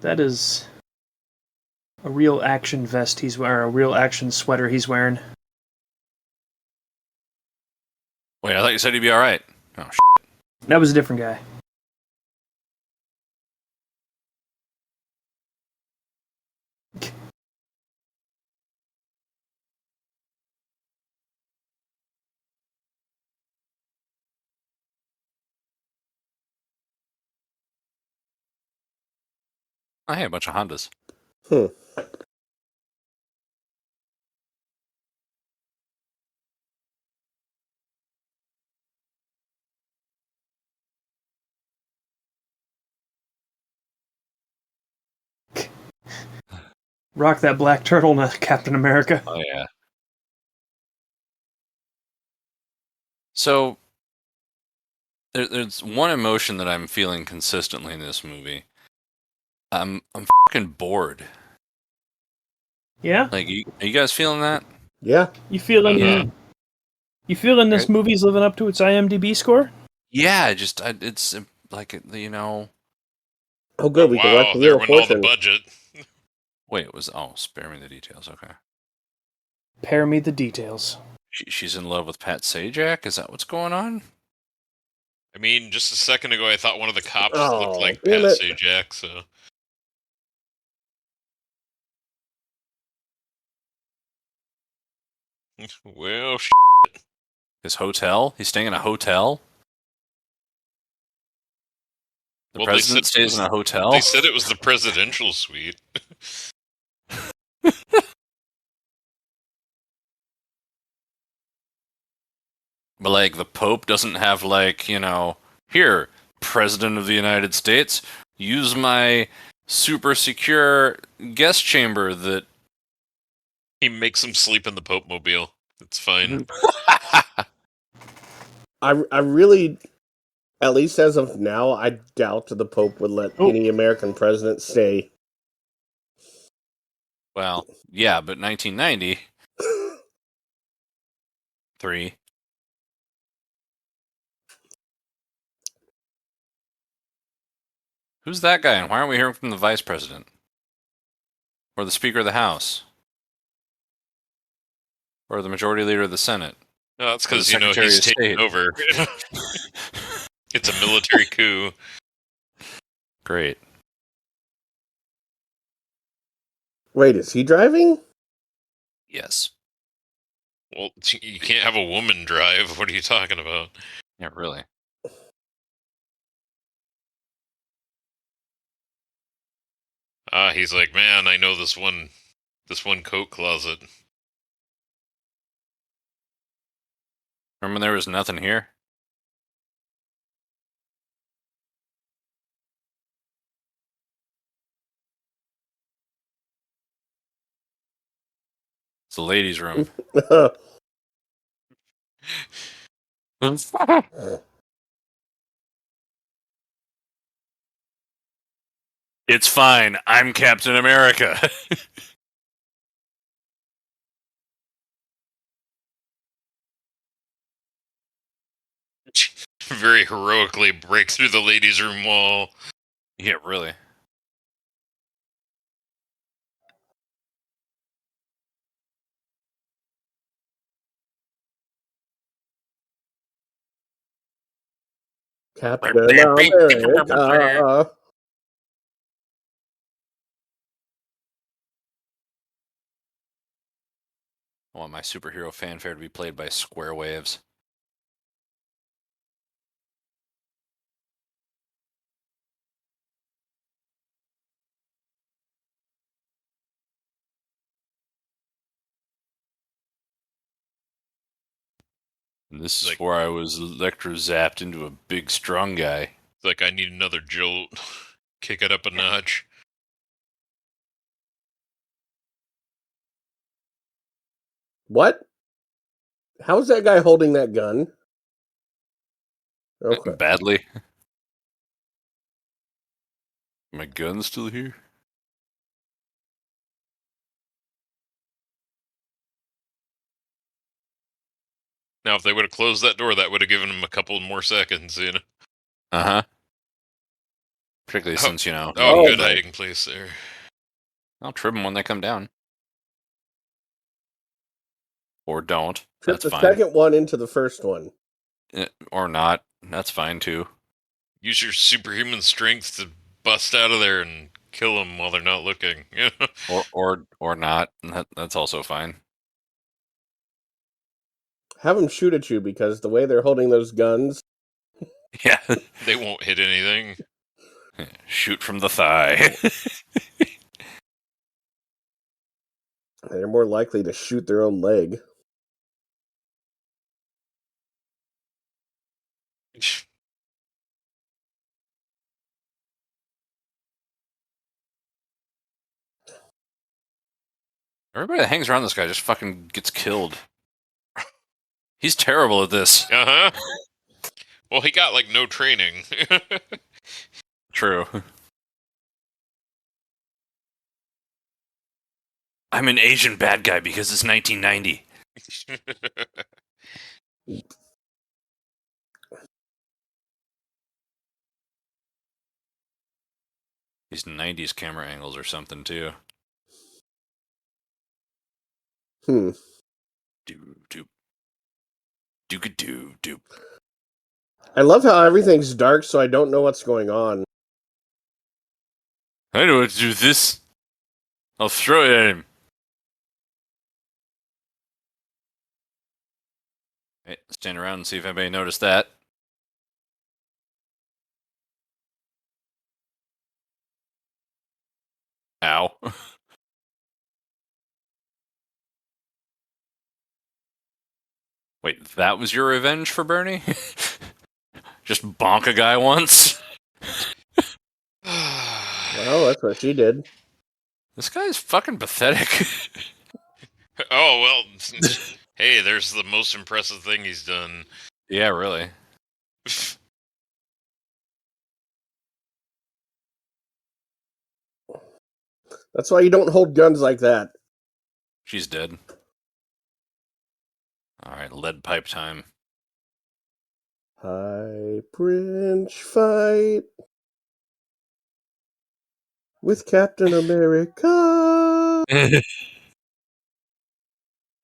That is a real action vest he's wearing, a real action sweater he's wearing. Wait, I thought you said he'd be all right. Oh, That was a different guy. oh, hey, a bunch of Hondas. Hmm. Rock that black turtleneck, Captain America. Oh yeah. So there's one emotion that I'm feeling consistently in this movie. I'm fucking bored. Yeah? Like, are you guys feeling that? Yeah. You feeling Yeah. You feeling this Right. movie's living up to its IMDb score? Yeah, it's like Oh, good. We can Wow, watch the there Wheel of went all the Fortune. budget. Wait, it was spare me the details. Okay, Pair me the details. she's in love with Pat Sajak. Is that what's going on? I mean, just a second ago, I thought one of the cops Oh, looked like damn Pat it. Sajak, so. Well, His hotel? He's staying in a hotel. The Well, they president said- stays in a hotel. they said it was the presidential suite. But like the Pope doesn't have here, President of the United States, use my super secure guest chamber that He makes him sleep in the Pope Mobile. It's fine. I really, at least as of now, I doubt the Pope would let Oh. any American president stay. Well, yeah, but 1993. Who's that guy, and why aren't we hearing from the vice president? Or the Speaker of the House? Or the Majority Leader of the Senate? No, that's Or the because, Secretary he's of taking State. over. It's a military coup. Great. Wait, is he driving? Yes. Well, you can't have a woman drive. What are you talking about? Yeah, really. He's like, man, I know this one coat closet. Remember there was nothing here? It's the ladies' room. It's fine. I'm Captain America. Very heroically break through the ladies' room wall. Yeah, really. Captain America. I want my superhero fanfare to be played by Square Waves. And this is Like- where I was electro-zapped into a big, strong guy. It's like, I need another jolt. kick it up a notch. What? How's that guy holding that gun? Okay. Badly. My gun's still here? Now, if they would have closed that door, that would have given him a couple more seconds, you know. Uh-huh. Particularly since, Oh, Oh, good my. hiding place there. I'll trip them when they come down. Or don't. Trip That's the fine. second one into the first one. Or not. That's fine, too. Use your superhuman strength to bust out of there and kill them while they're not looking. You know? Or not. That's also fine. Have them shoot at you because the way they're holding those guns. Yeah. They won't hit anything. Shoot from the thigh. They're more likely to shoot their own leg. Everybody that hangs around this guy just fucking gets killed. He's terrible at this. Uh-huh. Well, he got, like, no training. True. I'm an Asian bad guy because it's 1990. These 90s camera angles or something, too. Hmm. Doop. Doop. I love how everything's dark, so I don't know what's going on. I know what to do with this. I'll throw it at him. Hey, stand around and see if anybody noticed that. Ow. Wait, that was your revenge for Bernie? Just bonk a guy once? Well, that's what she did. This guy's fucking pathetic. Oh, well, hey, there's the most impressive thing he's done. Yeah, really. That's why you don't hold guns like that. She's dead. Alright, lead pipe time. High Prince fight with Captain America.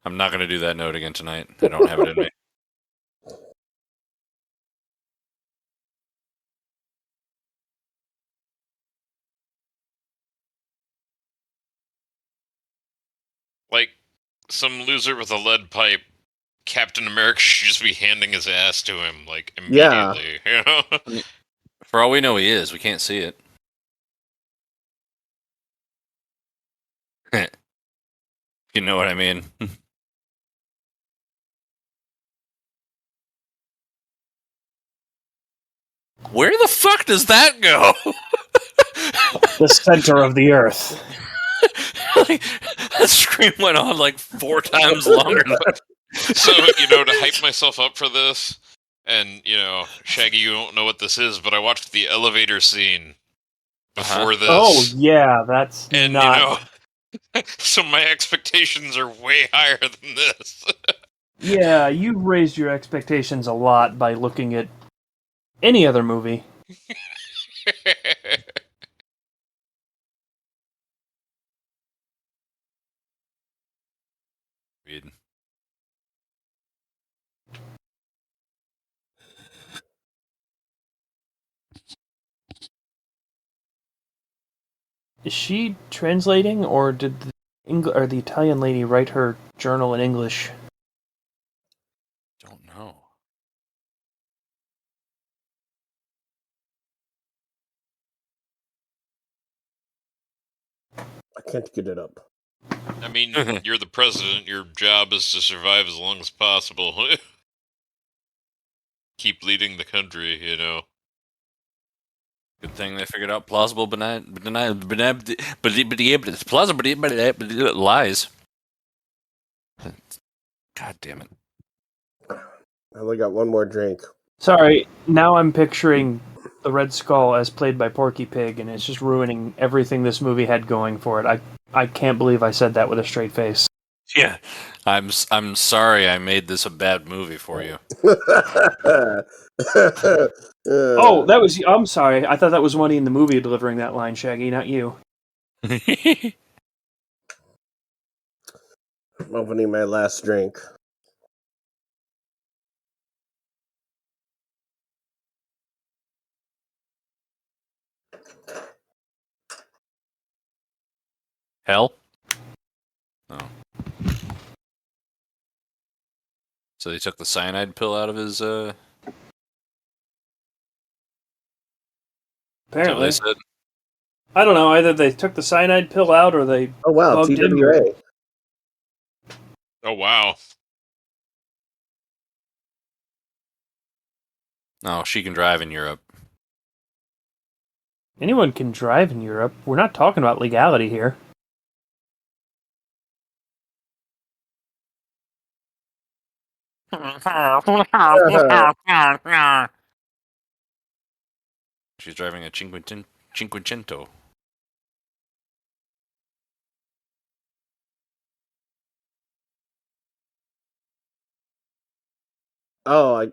I'm not going to do that note again tonight. I don't have it in me. Like, some loser with a lead pipe, Captain America should just be handing his ass to him, like, Yeah. immediately. You know? For all we know, he is. We can't see it. You know what I mean? Where the fuck does that go? The center of the earth. Like, that scream went on like 4 times longer. So, you know, to hype myself up for this, and, you know, Shaggy, you don't know what this is, but I watched the elevator scene before this. Oh yeah, that's And, not. you know, so my expectations are way higher than this. Yeah, you've raised your expectations a lot by looking at any other movie. Is she translating, or did the Italian lady write her journal in English? Don't know. I can't get it up. I mean, you're the president. Your job is to survive as long as possible. Keep leading the country, you know. thing they figured out plausible, but plausible lies. God damn it! I only got one more drink. Sorry, now I'm picturing the Red Skull as played by Porky Pig, and it's just ruining everything this movie had going for it. I can't believe I said that with a straight face. Yeah, I'm sorry I made this a bad movie for you. Oh, that was. I'm sorry. I thought that was Money in the movie delivering that line, Shaggy, not you. I'm opening my last drink. Hell? Oh. So they took the cyanide pill out of his, Is that what Apparently. they said? I don't know. Either they took the cyanide pill out or they Oh wow, bugged him. TWA. Oh wow. Oh, she can drive in Europe. Anyone can drive in Europe. We're not talking about legality here. She's driving a Cinquecento. Oh,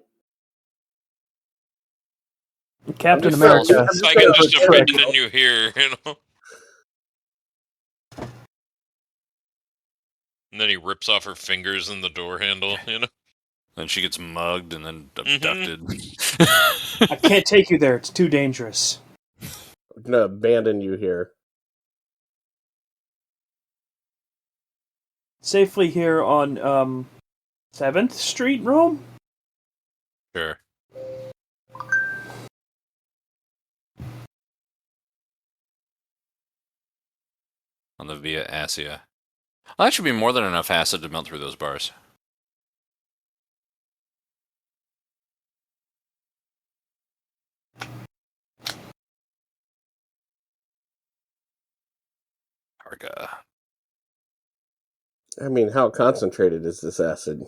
Captain just- America. I'm just I can gonna just pretend- abandon you here, you know. And then he rips off her fingers in the door handle, you know. Then she gets mugged and then abducted. I can't take you there. It's too dangerous. I'm gonna abandon you here. Safely here on 7th Street, Rome? Sure. On the Via Assia. Well, that should be more than enough acid to melt through those bars. Targa. I mean, how concentrated is this acid?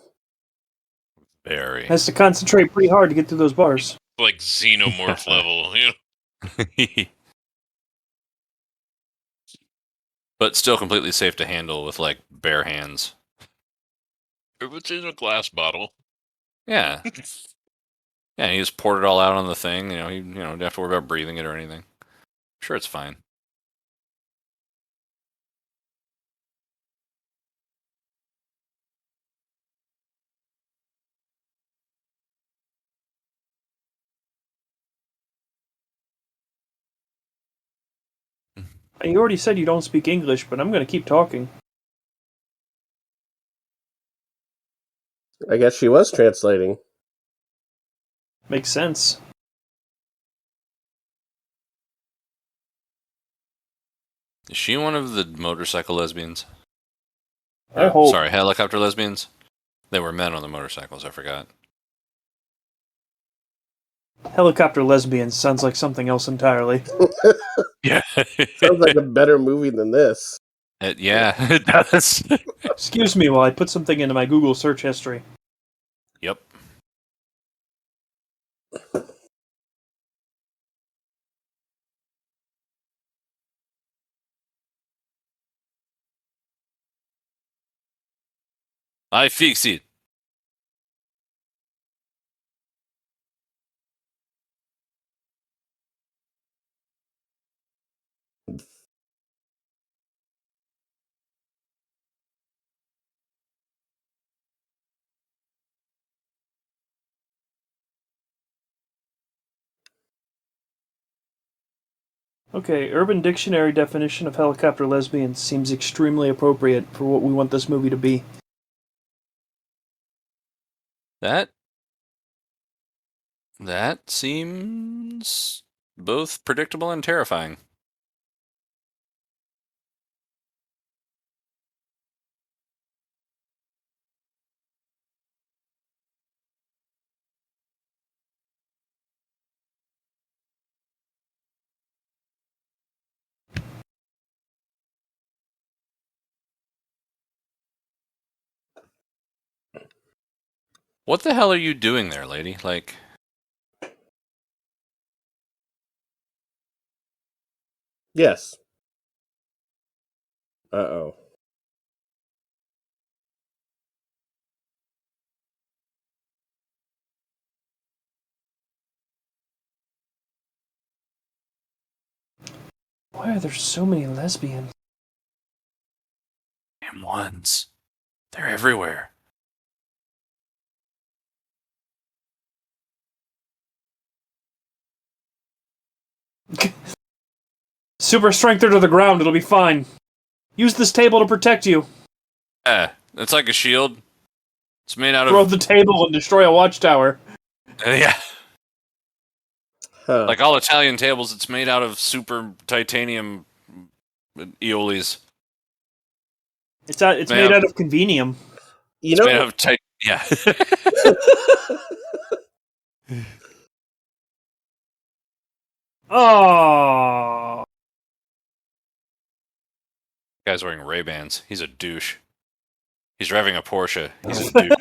Very. Has to concentrate pretty hard to get through those bars. Like xenomorph level, you know. But still completely safe to handle with, like, bare hands. If it's in a glass bottle. Yeah. Yeah, he just poured it all out on the thing. He don't have to worry about breathing it or anything. Sure, it's fine. You already said you don't speak English, but I'm going to keep talking. I guess she was translating. Makes sense. Is she one of the motorcycle lesbians? I hope. Sorry, helicopter lesbians? They were men on the motorcycles, I forgot. Helicopter lesbians sounds like something else entirely. Yeah. Sounds like a better movie than this. Yeah, it does. Excuse me while I put something into my Google search history. Yep. I fix it. Okay, Urban Dictionary definition of helicopter lesbian seems extremely appropriate for what we want this movie to be. That seems both predictable and terrifying. What the hell are you doing there, lady? Like, Yes. Uh-oh. Why are there so many lesbians? damn ones. They're everywhere. Super strength her to the ground, it'll be fine. Use this table to protect you. Yeah, it's like a shield. It's made out Throw of the table and destroy a watchtower. yeah, Huh. like all Italian tables. It's made out of super titanium aeolis. It's Made made out- out of convenium. You It's know, made out of yeah. Oh. Guy's wearing Ray-Bans. He's a douche. He's driving a Porsche. He's a douche.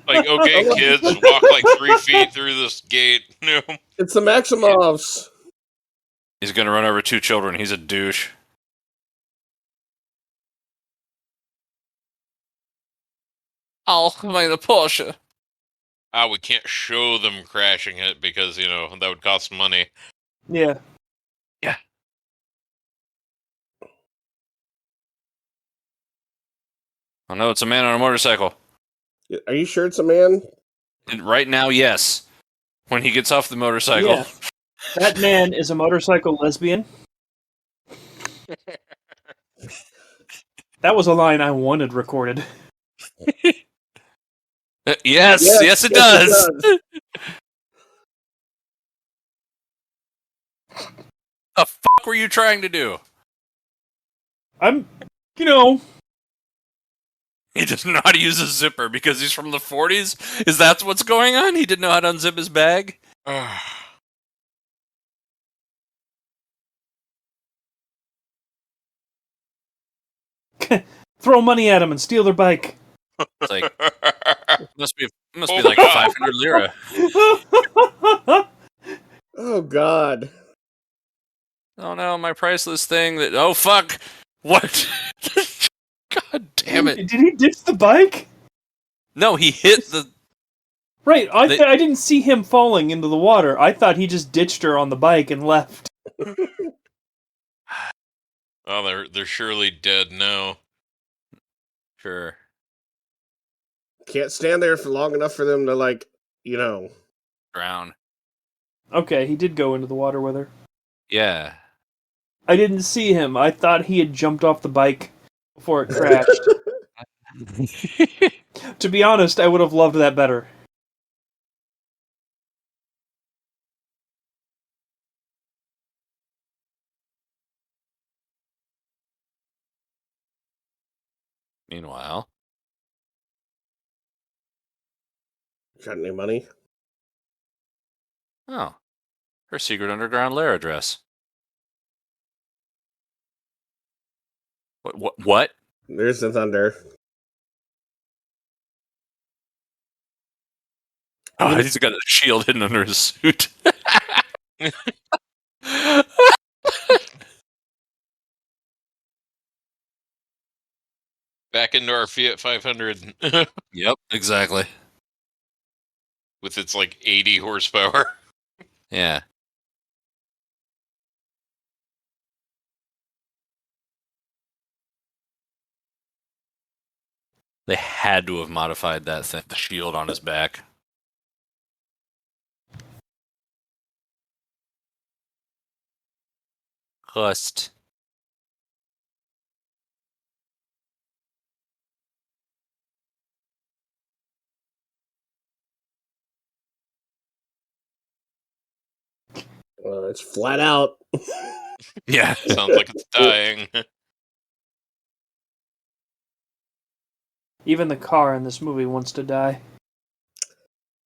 Like, okay, kids, walk like 3 feet through this gate. No. it's the Maximovs. He's gonna run over 2 children. He's a douche. I'll buy the Porsche. We can't show them crashing it because, that would cost money. Yeah. Oh no, it's a man on a motorcycle. Are you sure it's a man? And right now, yes. When he gets off the motorcycle. Yeah. That man is a motorcycle lesbian. That was a line I wanted recorded. Yes, it does. The fuck were you trying to do? I'm, He doesn't know how to use a zipper because he's from the 40s? Is that what's going on? He didn't know how to unzip his bag? throw money at him and steal their bike. It's like, must be Oh, like God. 500 lira. Oh, God. Oh no, my priceless thing that. Oh fuck! What? God damn it! Did he ditch the bike? No, he hit the. Right, I didn't see him falling into the water. I thought he just ditched her on the bike and left. Oh, they're surely dead now. Sure. Can't stand there for long enough for them to, Drown. Okay, he did go into the water with her. Yeah. I didn't see him. I thought he had jumped off the bike before it crashed. To be honest, I would have loved that better. Meanwhile. Got any money? Oh. Her secret underground lair address. What? There's the thunder. Oh, he's got a shield hidden under his suit. Back into our Fiat 500 Yep, exactly. with its 80 horsepower. Yeah. They had to have modified that thing, the shield on his back. Crust. It's flat out. Yeah. Sounds like it's dying. Even the car in this movie wants to die.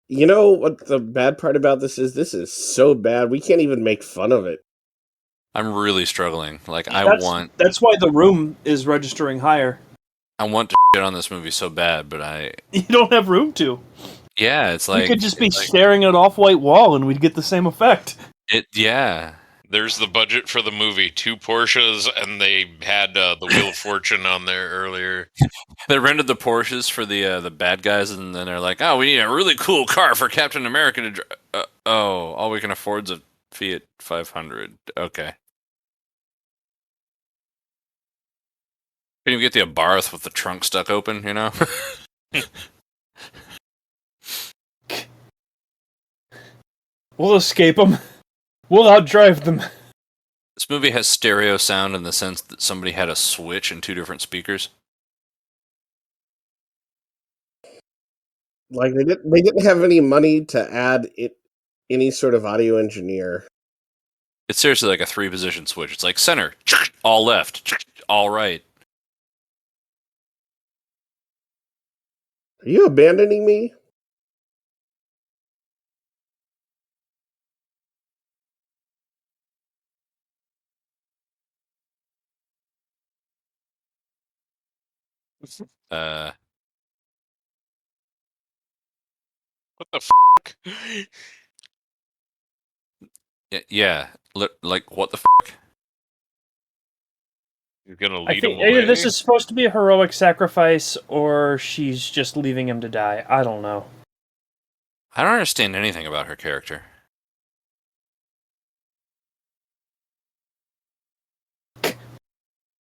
You know what the bad part about this is? This is so bad, we can't even make fun of it. I'm really struggling. Like, That's why The Room is registering higher. I want to shit on this movie so bad, but You don't have room to. Yeah, it's We like could just be staring at an off-white wall and we'd get the same effect. Yeah. There's the budget for the movie: 2 Porsches, and they had the Wheel of Fortune on there earlier. They rented the Porsches for the bad guys, and then they're like, "Oh, we need a really cool car for Captain America to drive." All we can afford is a Fiat 500. Okay. Can you get the Abarth with the trunk stuck open? You know. We'll escape them. We'll outdrive them. This movie has stereo sound in the sense that somebody had a switch and 2 different speakers. Like they didn't have any money to add any sort of audio engineer. It's seriously like a 3-position switch. It's like center, all left, all right. Are you abandoning me? Uh, What the fuck? yeah. Like what the? He's gonna I lead think him either away. this is supposed to be a heroic sacrifice or she's just leaving him to die. I don't know. I don't understand anything about her character.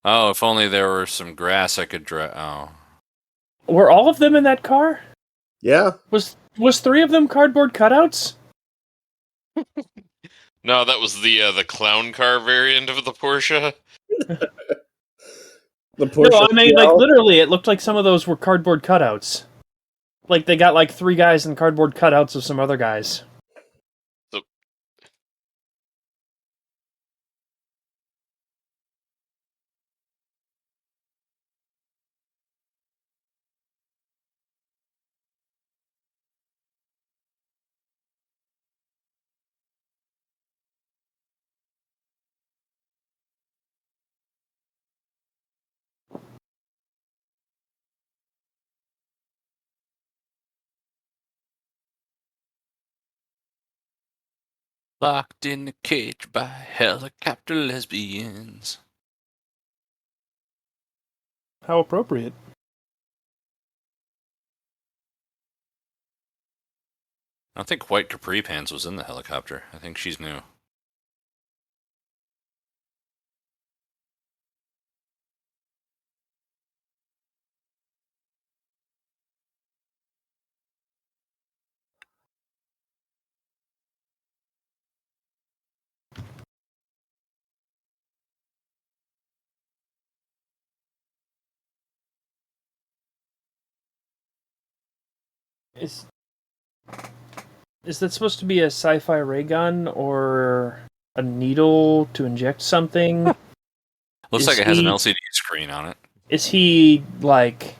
Oh, if only there were some grass I could drive. Oh, Were all of them in that car? Yeah. Was 3 of them cardboard cutouts? No, that was the clown car variant of the Porsche. The Porsche. No, I mean, like, GL. literally, it looked like some of those were cardboard cutouts. Like, they got, like, 3 guys in cardboard cutouts of some other guys. locked in a cage by helicopter lesbians. How appropriate. I don't think White Capri Pants was in the helicopter. I think she's new. Is that supposed to be a sci-fi ray gun or a needle to inject something? Looks Is like it has an he- LCD screen on it. Is he, like,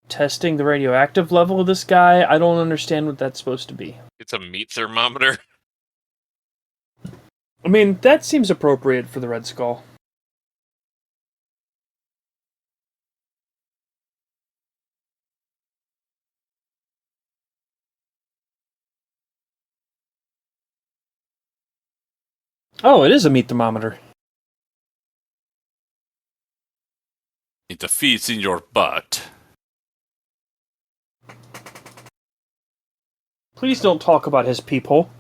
testing the radioactive level of this guy? I don't understand what that's supposed to be. It's a meat thermometer. I mean, that seems appropriate for the Red Skull. Oh, it is a meat thermometer. It defeats in your butt. Please don't talk about his peephole.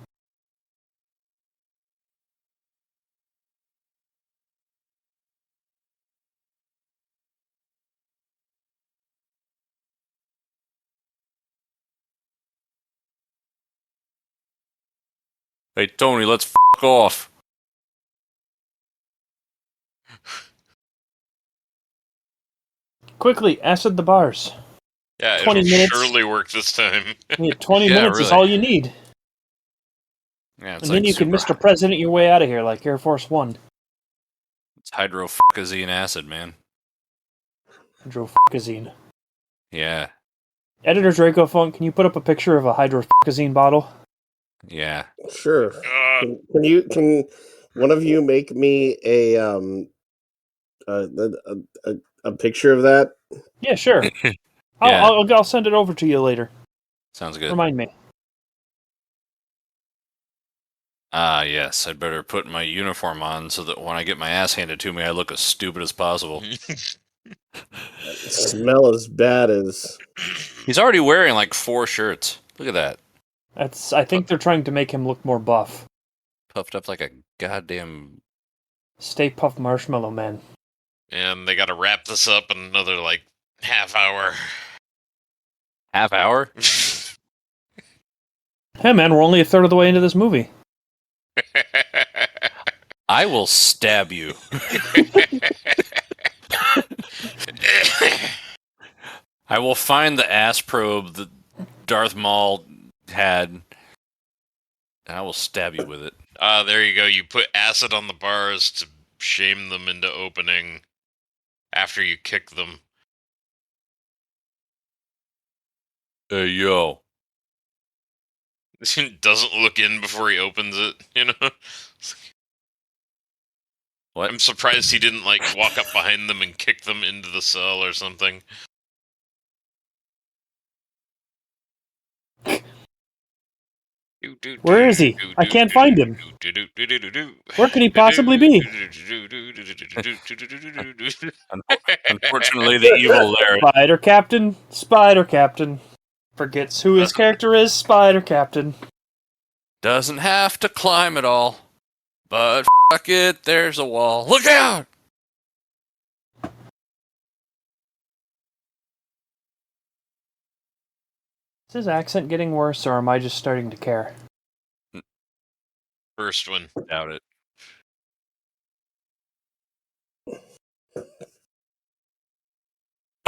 Hey, Tony, let's f off. Quickly, acid the bars. Yeah, 20 it'll minutes. surely work this time. Yeah, 20 Yeah, minutes is really. all you need. Yeah, it's And like then you can super- Mr. President your way out of here like Air Force One. It's hydrofocazine acid, man. Hydrofocazine. Yeah, Editor Dracofunk, can you put up a picture of a hydrofocazine bottle? yeah. Sure. Can one of you make me a picture of that? Yeah, sure. Yeah. I'll send it over to you later. Sounds good. Remind me. Ah, yes. I'd better put my uniform on so that when I get my ass handed to me, I look as stupid as possible. Smell as bad as. He's already wearing like 4 shirts. Look at that. I think they're trying to make him look more buff. Puffed up like a goddamn... Stay Puft Marshmallow Man. And they got to wrap this up in another like half hour. half hour? Hey man, we're only a third of the way into this movie. I will stab you. I will find the ass probe that Darth Maul had, and I will stab you with it. There you go. You put acid on the bars to shame them into opening after you kick them. Hey, yo. Doesn't look in before he opens it, you know? What? I'm surprised he didn't, like, walk up behind them and kick them into the cell or something. Where is he? I can't find him. Where could he possibly be? Unfortunately, the evil Larry. Spider Captain. Forgets who his character is, Spider Captain. Doesn't have to climb at all. But fuck it, there's a wall. Look out! Is his accent getting worse, or am I just starting to care? First one. Doubt it.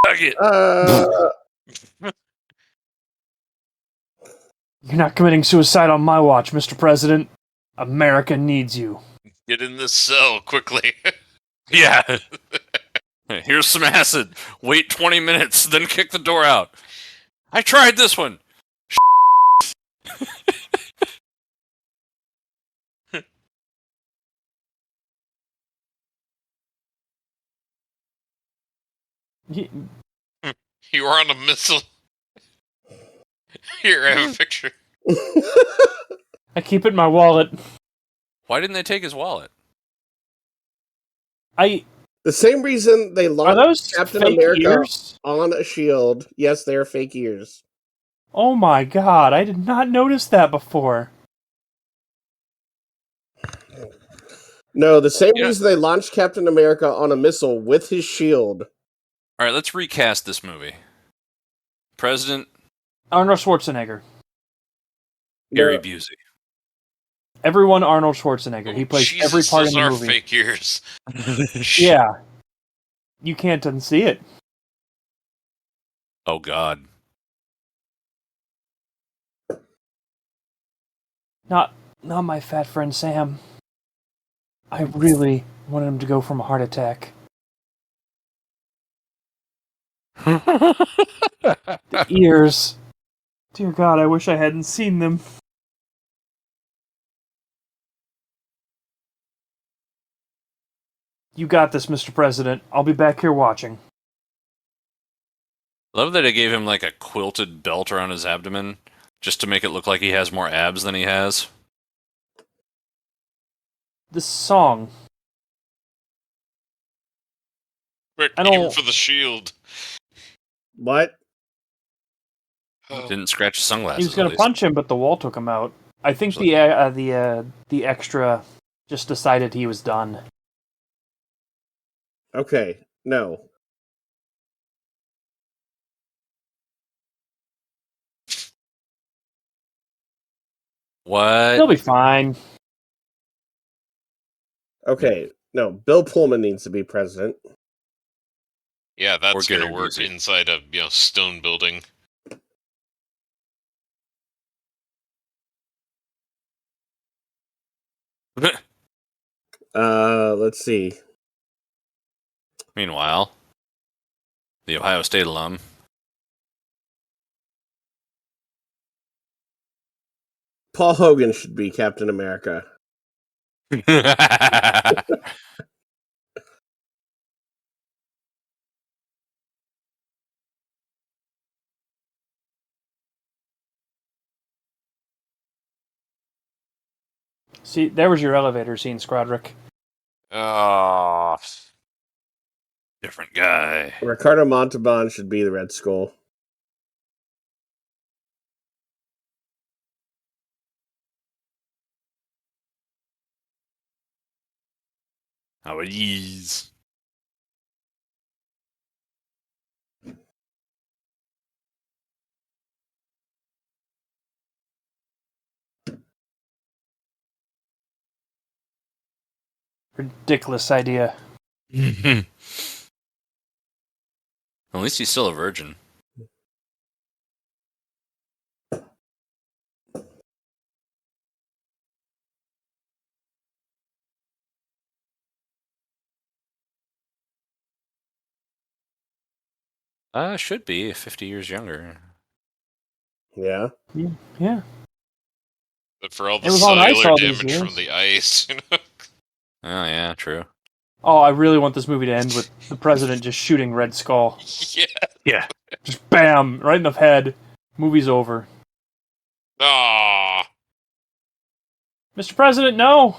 Fuck it. You're not committing suicide on my watch, Mr. President. America needs you. Get in this cell, quickly. Yeah. Here's some acid. Wait 20 minutes, then kick the door out. I tried this one. You were on a missile. Here, I have a picture. I keep it in my wallet. Why didn't they take his wallet? The same reason they Are launched those Captain fake America ears? on a shield. Yes, they're fake ears. Oh my god, I did not notice that before. No, the same reason they launched Captain America on a missile with his shield. All right, let's recast this movie. President Arnold Schwarzenegger. Gary No. Busey. Everyone Arnold Schwarzenegger. He plays Jesus, every part in those the are movie. fake ears. Yeah. You can't unsee it. Oh, God. Not my fat friend Sam. I really wanted him to go from a heart attack. The ears. Dear God, I wish I hadn't seen them. You got this, Mr. President. I'll be back here watching. Love that they gave him like a quilted belt around his abdomen just to make it look like he has more abs than he has. This song. But I aim don't- for the shield. What? Didn't scratch his sunglasses. He was going at to least. punch him, but the wall took him out. I think the extra just decided he was done. Okay, no. What? He'll be fine. Okay, no. Bill Pullman needs to be president. Yeah, that's Or gonna Gary work Busey. inside a stone building. Let's see. Meanwhile, the Ohio State alum. Paul Hogan should be Captain America. See, there was your elevator scene, Scrodrick. Oh, Different guy. Ricardo Montalban should be the Red Skull. How it is. Ridiculous idea. At least he's still a virgin. Should be 50 years younger. Yeah. Yeah. but for all the It was on ice cellular all these damage years. from the ice, Oh yeah, true. Oh, I really want this movie to end with the president just shooting Red Skull. Yeah. Yeah. Just bam, right in the head. Movie's over. Ah. Mr. President, no!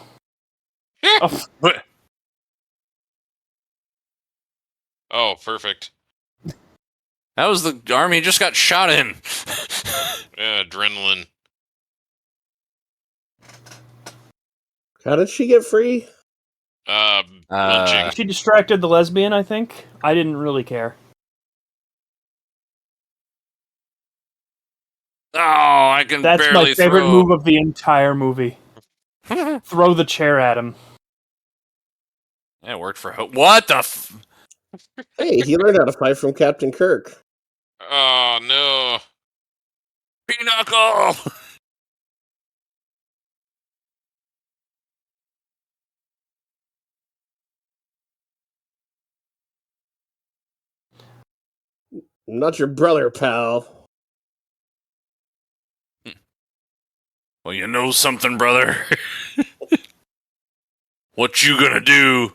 Oh, What? Oh, perfect. That was the army just got shot in. Yeah, adrenaline. How did she get free? Lynching. she distracted the lesbian, I think. I didn't really care. Oh, I can That's barely my favorite throw. move of the entire movie. Throw the chair at him. Yeah, it worked for what the Hey, he learned how to fight from Captain Kirk. Oh no. Pinochle. I'm not your brother, pal. Well, you know something, brother. What you gonna do?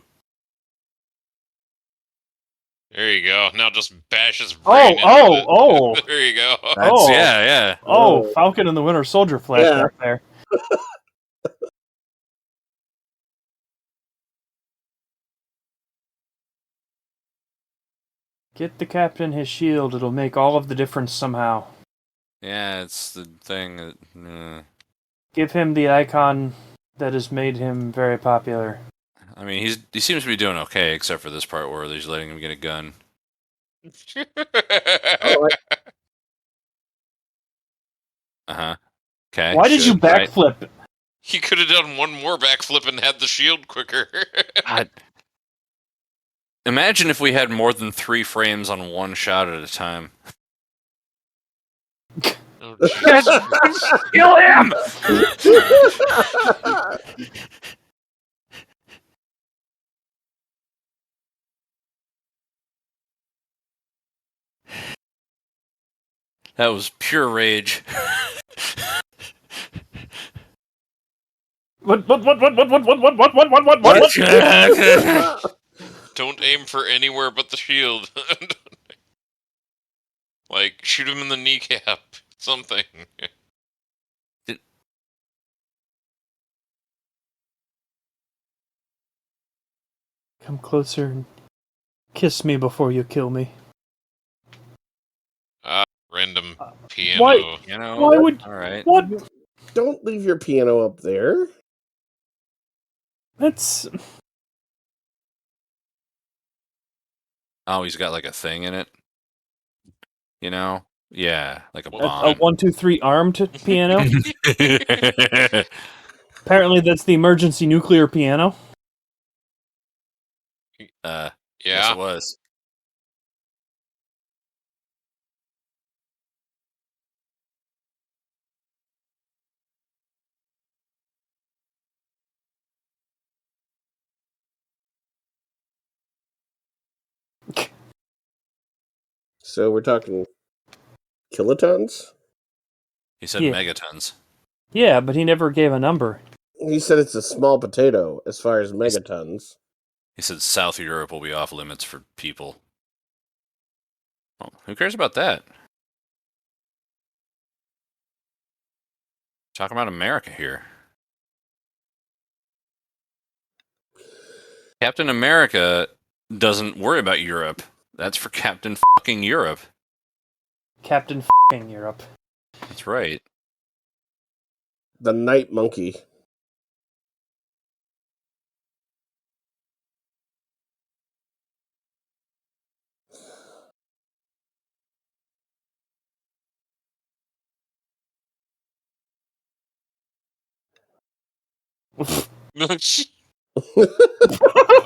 There you go. Now just bash his brain into it. Oh! There you go. That's, Oh. yeah. Oh, Oh. Falcon and the Winter Soldier flashback there. Get the captain his shield. It'll make all of the difference somehow. Yeah, it's the thing. Give him the icon that has made him very popular. I mean, he seems to be doing okay, except for this part where they're just letting him get a gun. Oh, Okay. Why did you right. backflip? He could have done one more backflip and had the shield quicker. God. Imagine if we had more than 3 frames on one shot at a time. Oh, Jesus. Kill him! That was pure rage. What? Don't aim for anywhere but the shield. Like, shoot him in the kneecap. Something. Come closer and kiss me before you kill me. Random piano. Why? You know, Why would? all right. What? Don't leave your piano up there. That's Oh, he's got like a thing in it. You know? Yeah, like a a bomb. 1, 2, 3 armed piano. Apparently, that's the emergency nuclear piano. Yes, Yeah. it was. So we're talking kilotons? He said Yeah. megatons. Yeah, but he never gave a number. He said it's a small potato as far as megatons. He said South Europe will be off limits for people. Well, who cares about that? Talking about America here. Captain America doesn't worry about Europe. That's for Captain fucking Europe. Captain f***ing Europe. That's right. The Night Monkey.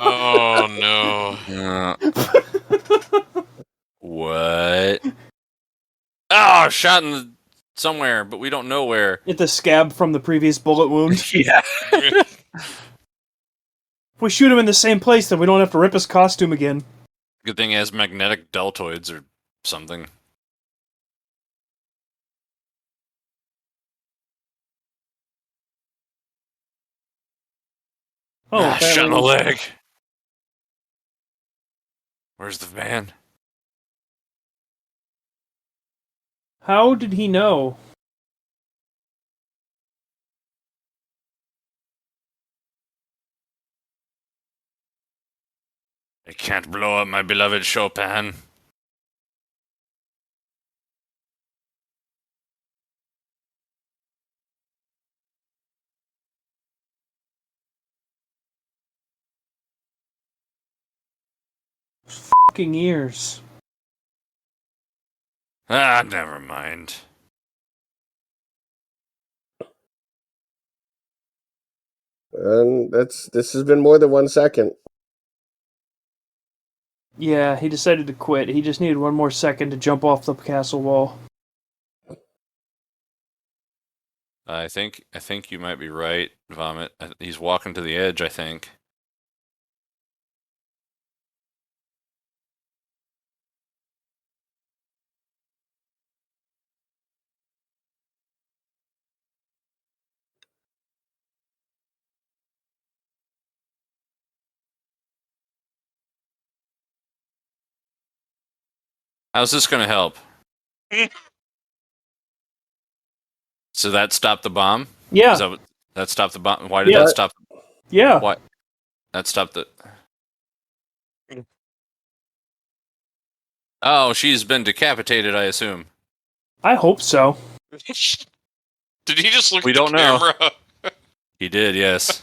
Oh no. What? Oh, shot somewhere, but we don't know where. At the scab from the previous bullet wound. Yeah. If we shoot him in the same place, then we don't have to rip his costume again. Good thing he has magnetic deltoids or something. Oh, shot in the apparently- leg. Where's the van? How did he know? I can't blow up my beloved Chopin. Fucking ears. Ah, never mind. And this has been more than 1 second. Yeah, he decided to quit. He just needed one more second to jump off the castle wall. I think you might be right, Vomit. He's walking to the edge, I think. How's this going to help? So that stopped the bomb? Yeah. Is that stopped the bomb? Why did Yeah. that stop? Yeah. Why? That stopped the... Oh, she's been decapitated, I assume. I hope so. Did he just look We at the don't know. camera? He did, yes.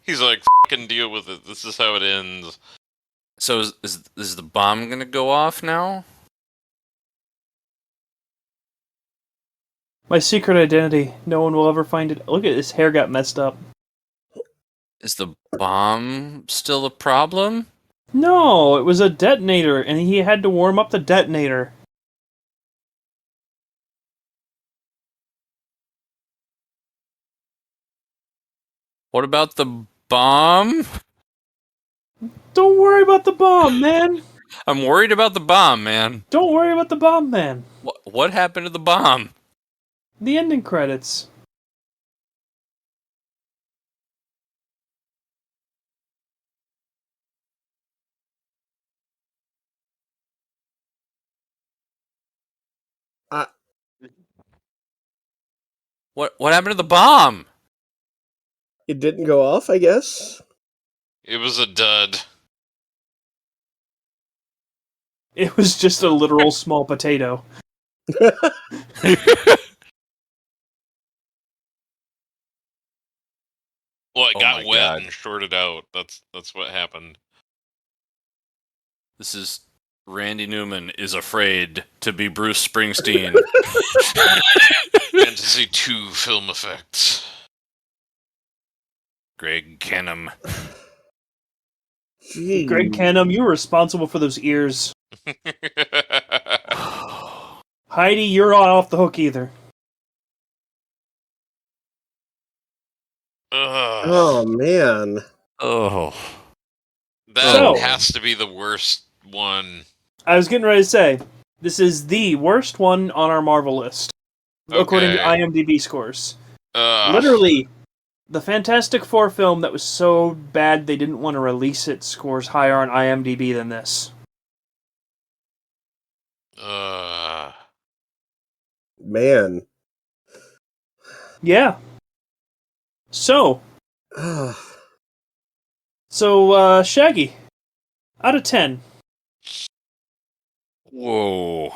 He's like, fucking deal with it. This is how it ends. So is the bomb going to go off now? My secret identity. No one will ever find it. Look at his hair got messed up. Is the bomb still a problem? No, it was a detonator, and he had to warm up the detonator. What about the bomb? Don't worry about the bomb, man. I'm worried about the bomb, man. Don't worry about the bomb, man. What happened to the bomb? The ending credits. What happened to the bomb? It didn't go off, I guess. It was a dud. It was just a literal small potato. Well, it Oh got my wet God. and shorted out. That's what happened. This is Randy Newman is afraid to be Bruce Springsteen. Fantasy 2 film effects. Greg Kenham. Gee. Greg Canham, you were responsible for those ears. Heidi, you're not off the hook either. Ugh. Oh man. Oh. That So- has to be the worst one. I was getting ready to say, this is the worst one on our Marvel list, according to Okay. IMDb scores. Ugh. Literally, the Fantastic Four film that was so bad they didn't want to release it scores higher on IMDb than this. Man. Yeah. So, Ah. So, Shaggy, out of 10. Whoa.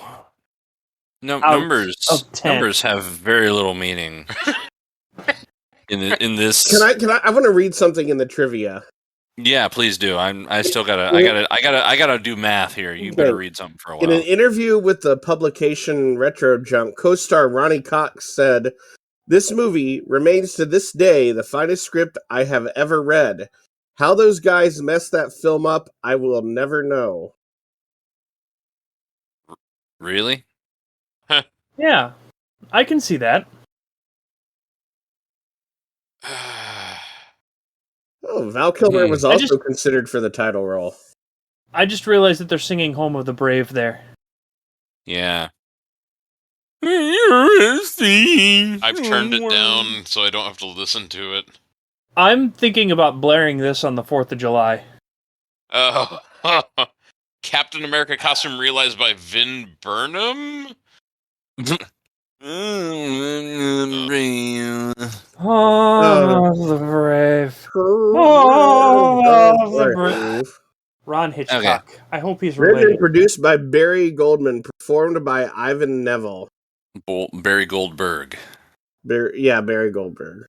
No, Out numbers of 10. have very little meaning in this. I want to read something in the trivia. Yeah, please do. I still gotta do math here. You better read something for a In while. an interview with the publication Retro Junk, co-star Ronnie Cox said, "This movie remains to this day the finest script I have ever read. How those guys messed that film up, I will never know." Really? Yeah, I can see that. Oh, Val Kilmer was also considered for the title role. I just realized that they're singing Home of the Brave there. Yeah. I've turned it down so I don't have to listen to it. I'm thinking about blaring this on the 4th of July. Oh, Captain America costume realized by Vin Burnham? Oh, the Brave. Oh, the Brave. Ron Hitchcock. Okay. I hope he's related. Written and produced by Barry Goldman, performed by Ivan Neville. Barry Goldberg. Barry Goldberg.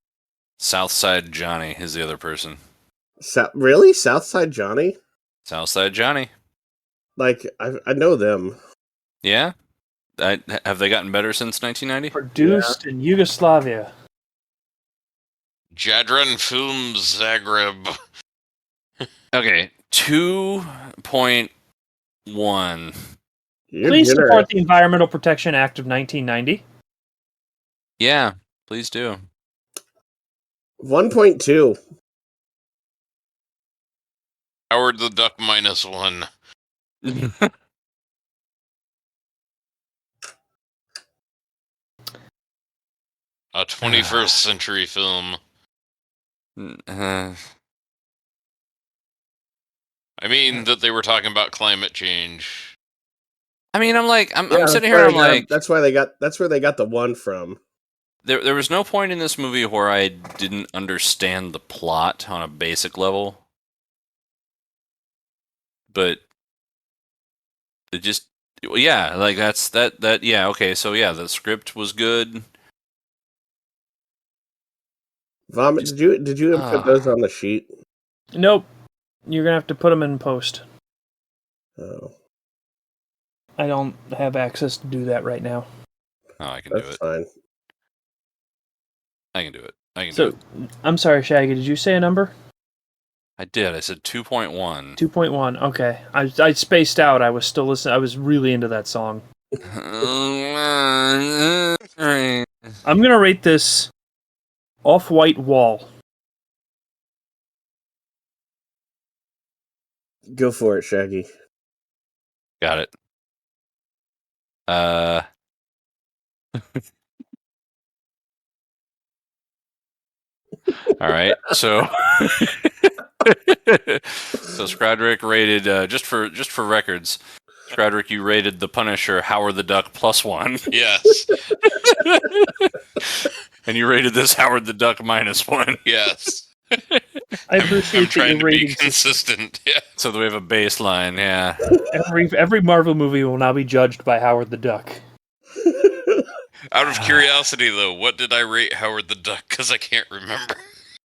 Southside Johnny is the other person. Really? Southside Johnny? Southside Johnny. Like, I know them. Yeah? Have they gotten better since 1990? Produced in Yugoslavia. Jadran Films Zagreb. Okay, 2.1. Please support the Environmental Protection Act of 1990. Yeah, please do. 1.2. Howard the Duck -1. A 21st century film. I mean that they were talking about climate change. I mean, I'm sitting here. I'm like, that's where they got the one from. There was no point in this movie where I didn't understand the plot on a basic level, but it just, yeah, like that. Yeah, okay, so yeah, the script was good. Vomit. Did you put those on the sheet? Nope. You're gonna have to put them in post. Oh. I don't have access to do that right now. Oh, I can do it. That's fine. I can do it. Do it. I'm sorry, Shaggy. Did you say a number? I did. I said 2.1. 2.1. Okay. I spaced out. I was still listening. I was really into that song. I'm gonna rate this Off-White Wall. Go for it, Shaggy. Got it. All right. So Scrodrick rated just for records. Scrodrick, you rated The Punisher Howard the Duck +1. Yes. And you rated this Howard the Duck -1. Yes. I appreciate I'm trying that to be consistent. Yeah. So that we have a baseline, yeah. Every Marvel movie will now be judged by Howard the Duck. Out of curiosity, though, what did I rate Howard the Duck? Because I can't remember.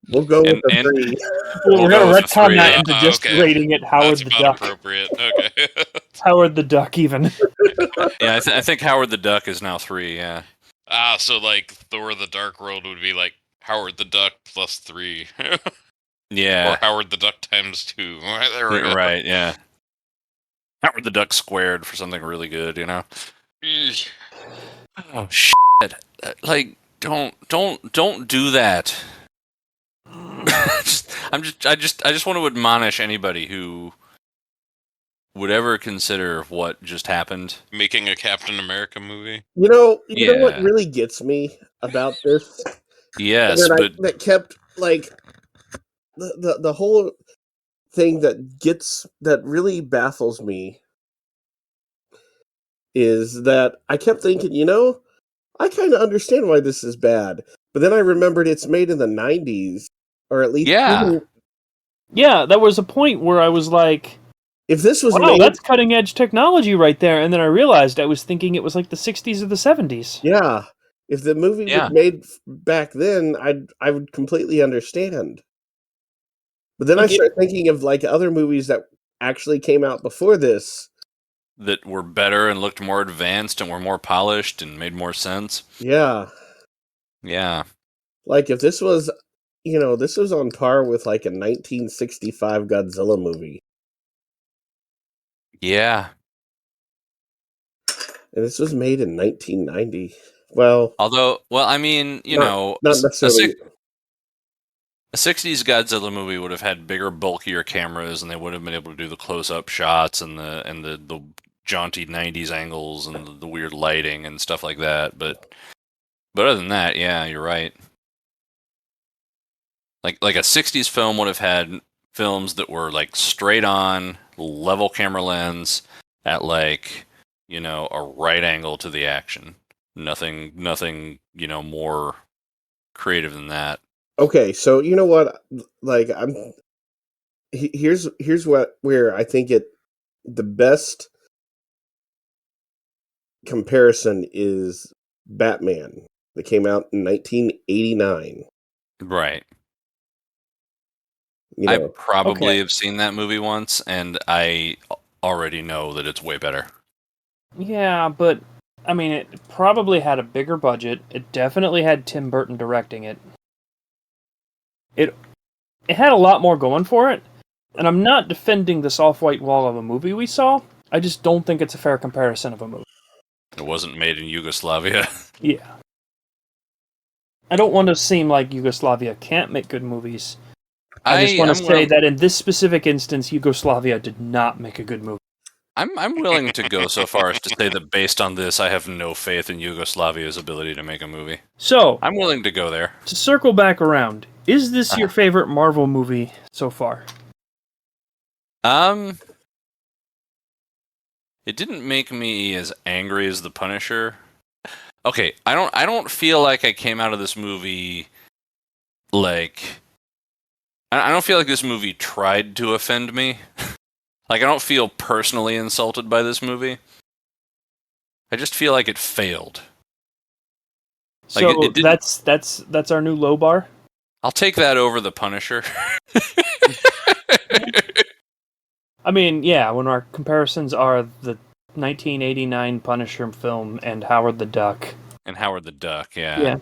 We'll go with the 3. We're going to retcon that into just rating it Howard That's the Duck. Appropriate. Okay. Howard the Duck, even. Yeah, I think Howard the Duck is now 3, yeah. So like Thor the Dark World would be like Howard the Duck +3. Yeah. Or Howard the Duck ×2. There we go. Right, yeah. Howard the Duck squared for something really good, you know? Oh, shit. Like, don't do that. I just want to admonish anybody who would ever consider what just happened. Making a Captain America movie. You know what really gets me about this? Yes, that kept like the whole thing that really baffles me is that I kept thinking, I kind of understand why this is bad, but then I remembered it's made in the 90s, or at least Yeah, there was a point where I was like, If this was wow, made, that's cutting edge technology right there. And then I realized I was thinking it was like the 60s or the 70s. yeah, if the movie was Yeah. made back then, I would completely understand. But then I Like it- start thinking of like other movies that actually came out before this. That were better and looked more advanced and were more polished and made more sense. Yeah, Yeah. like if this was, this was on par with like a 1965 Godzilla movie, Yeah. and this was made in 1990. Well, Although, well, I mean, not a necessarily. 60s Godzilla movie would have had bigger, bulkier cameras, and they would have been able to do the close-up shots and the jaunty 90s angles and the weird lighting and stuff like that. But other than that, yeah, you're right. Like a 60s film would have had films that were like straight on, level camera lens at like, a right angle to the action. Nothing, more creative than that. Okay, so you know what? Like here's where I think the best comparison is Batman that came out in 1989. Right. You I know, probably Okay. have seen that movie once, and I already know that it's way better. Yeah, but I mean, it probably had a bigger budget. It definitely had Tim Burton directing it. It had a lot more going for it, and I'm not defending this off-white wall of a movie we saw. I just don't think it's a fair comparison of a movie. It wasn't made in Yugoslavia. Yeah. I don't want to seem like Yugoslavia can't make good movies. I just want to say that in this specific instance, Yugoslavia did not make a good movie. I'm willing to go so far as to say that based on this, I have no faith in Yugoslavia's ability to make a movie. So, I'm willing to go there. to circle back around, is this your favorite Marvel movie so far? It didn't make me as angry as The Punisher. Okay, I don't feel like I came out of this movie like I don't feel like this movie tried to offend me. Like I don't feel personally insulted by this movie. I just feel like it failed. Like, So it didn't- that's our new low bar. I'll take that over The Punisher. I mean, yeah, when our comparisons are the 1989 Punisher film and Howard the Duck. And Howard the Duck, yeah. Yeah.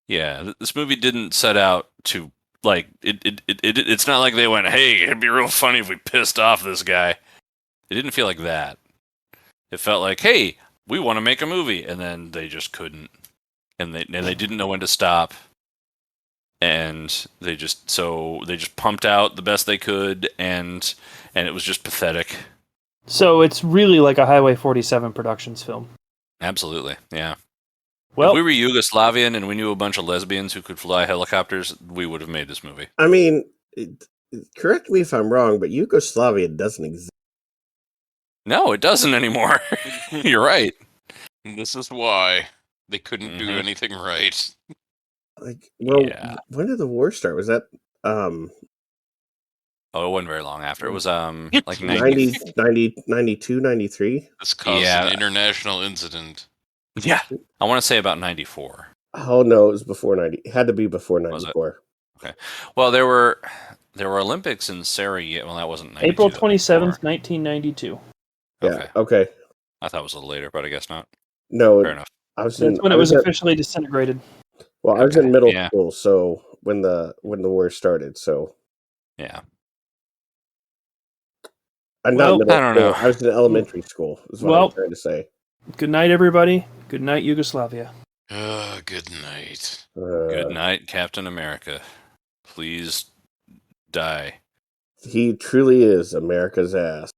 Yeah, this movie didn't set out to like it's not like they went, "Hey, it'd be real funny if we pissed off this guy." It didn't feel like that. It felt like, "Hey, we want to make a movie," and then they just couldn't, and they didn't know when to stop, and they just pumped out the best they could, and it was just pathetic. So it's really like a Highway 47 Productions film. Absolutely, yeah. Well, if we were Yugoslavian and we knew a bunch of lesbians who could fly helicopters, we would have made this movie. I mean, correct me if I'm wrong, but Yugoslavia doesn't exist. No, it doesn't anymore. You're right. This is why they couldn't do Mhm. anything right. Like, well, Yeah. when did the war start? Was that Oh, it wasn't very long after. It was like 90. 90, 92, 93? This caused Yeah. an international incident. Yeah. I want to say about 94. Oh no, it was before 90. It had to be before Was it? 94. Well, there were Olympics in Sarajevo. Well, that wasn't 92. April that was 27th, before. 1992. Yeah. Okay. I thought it was a little later, but I guess not. No, Fair enough. I was in. That's when I it was was at- officially disintegrated. well, I was Okay, in middle yeah. school, so when the war started, so Yeah. I'm Well, not middle I don't school. know. I was in elementary school. Is what Well- I'm trying to say. Good night, everybody. Good night, Yugoslavia. Good night. Good night, Captain America. Please die. He truly is America's ass.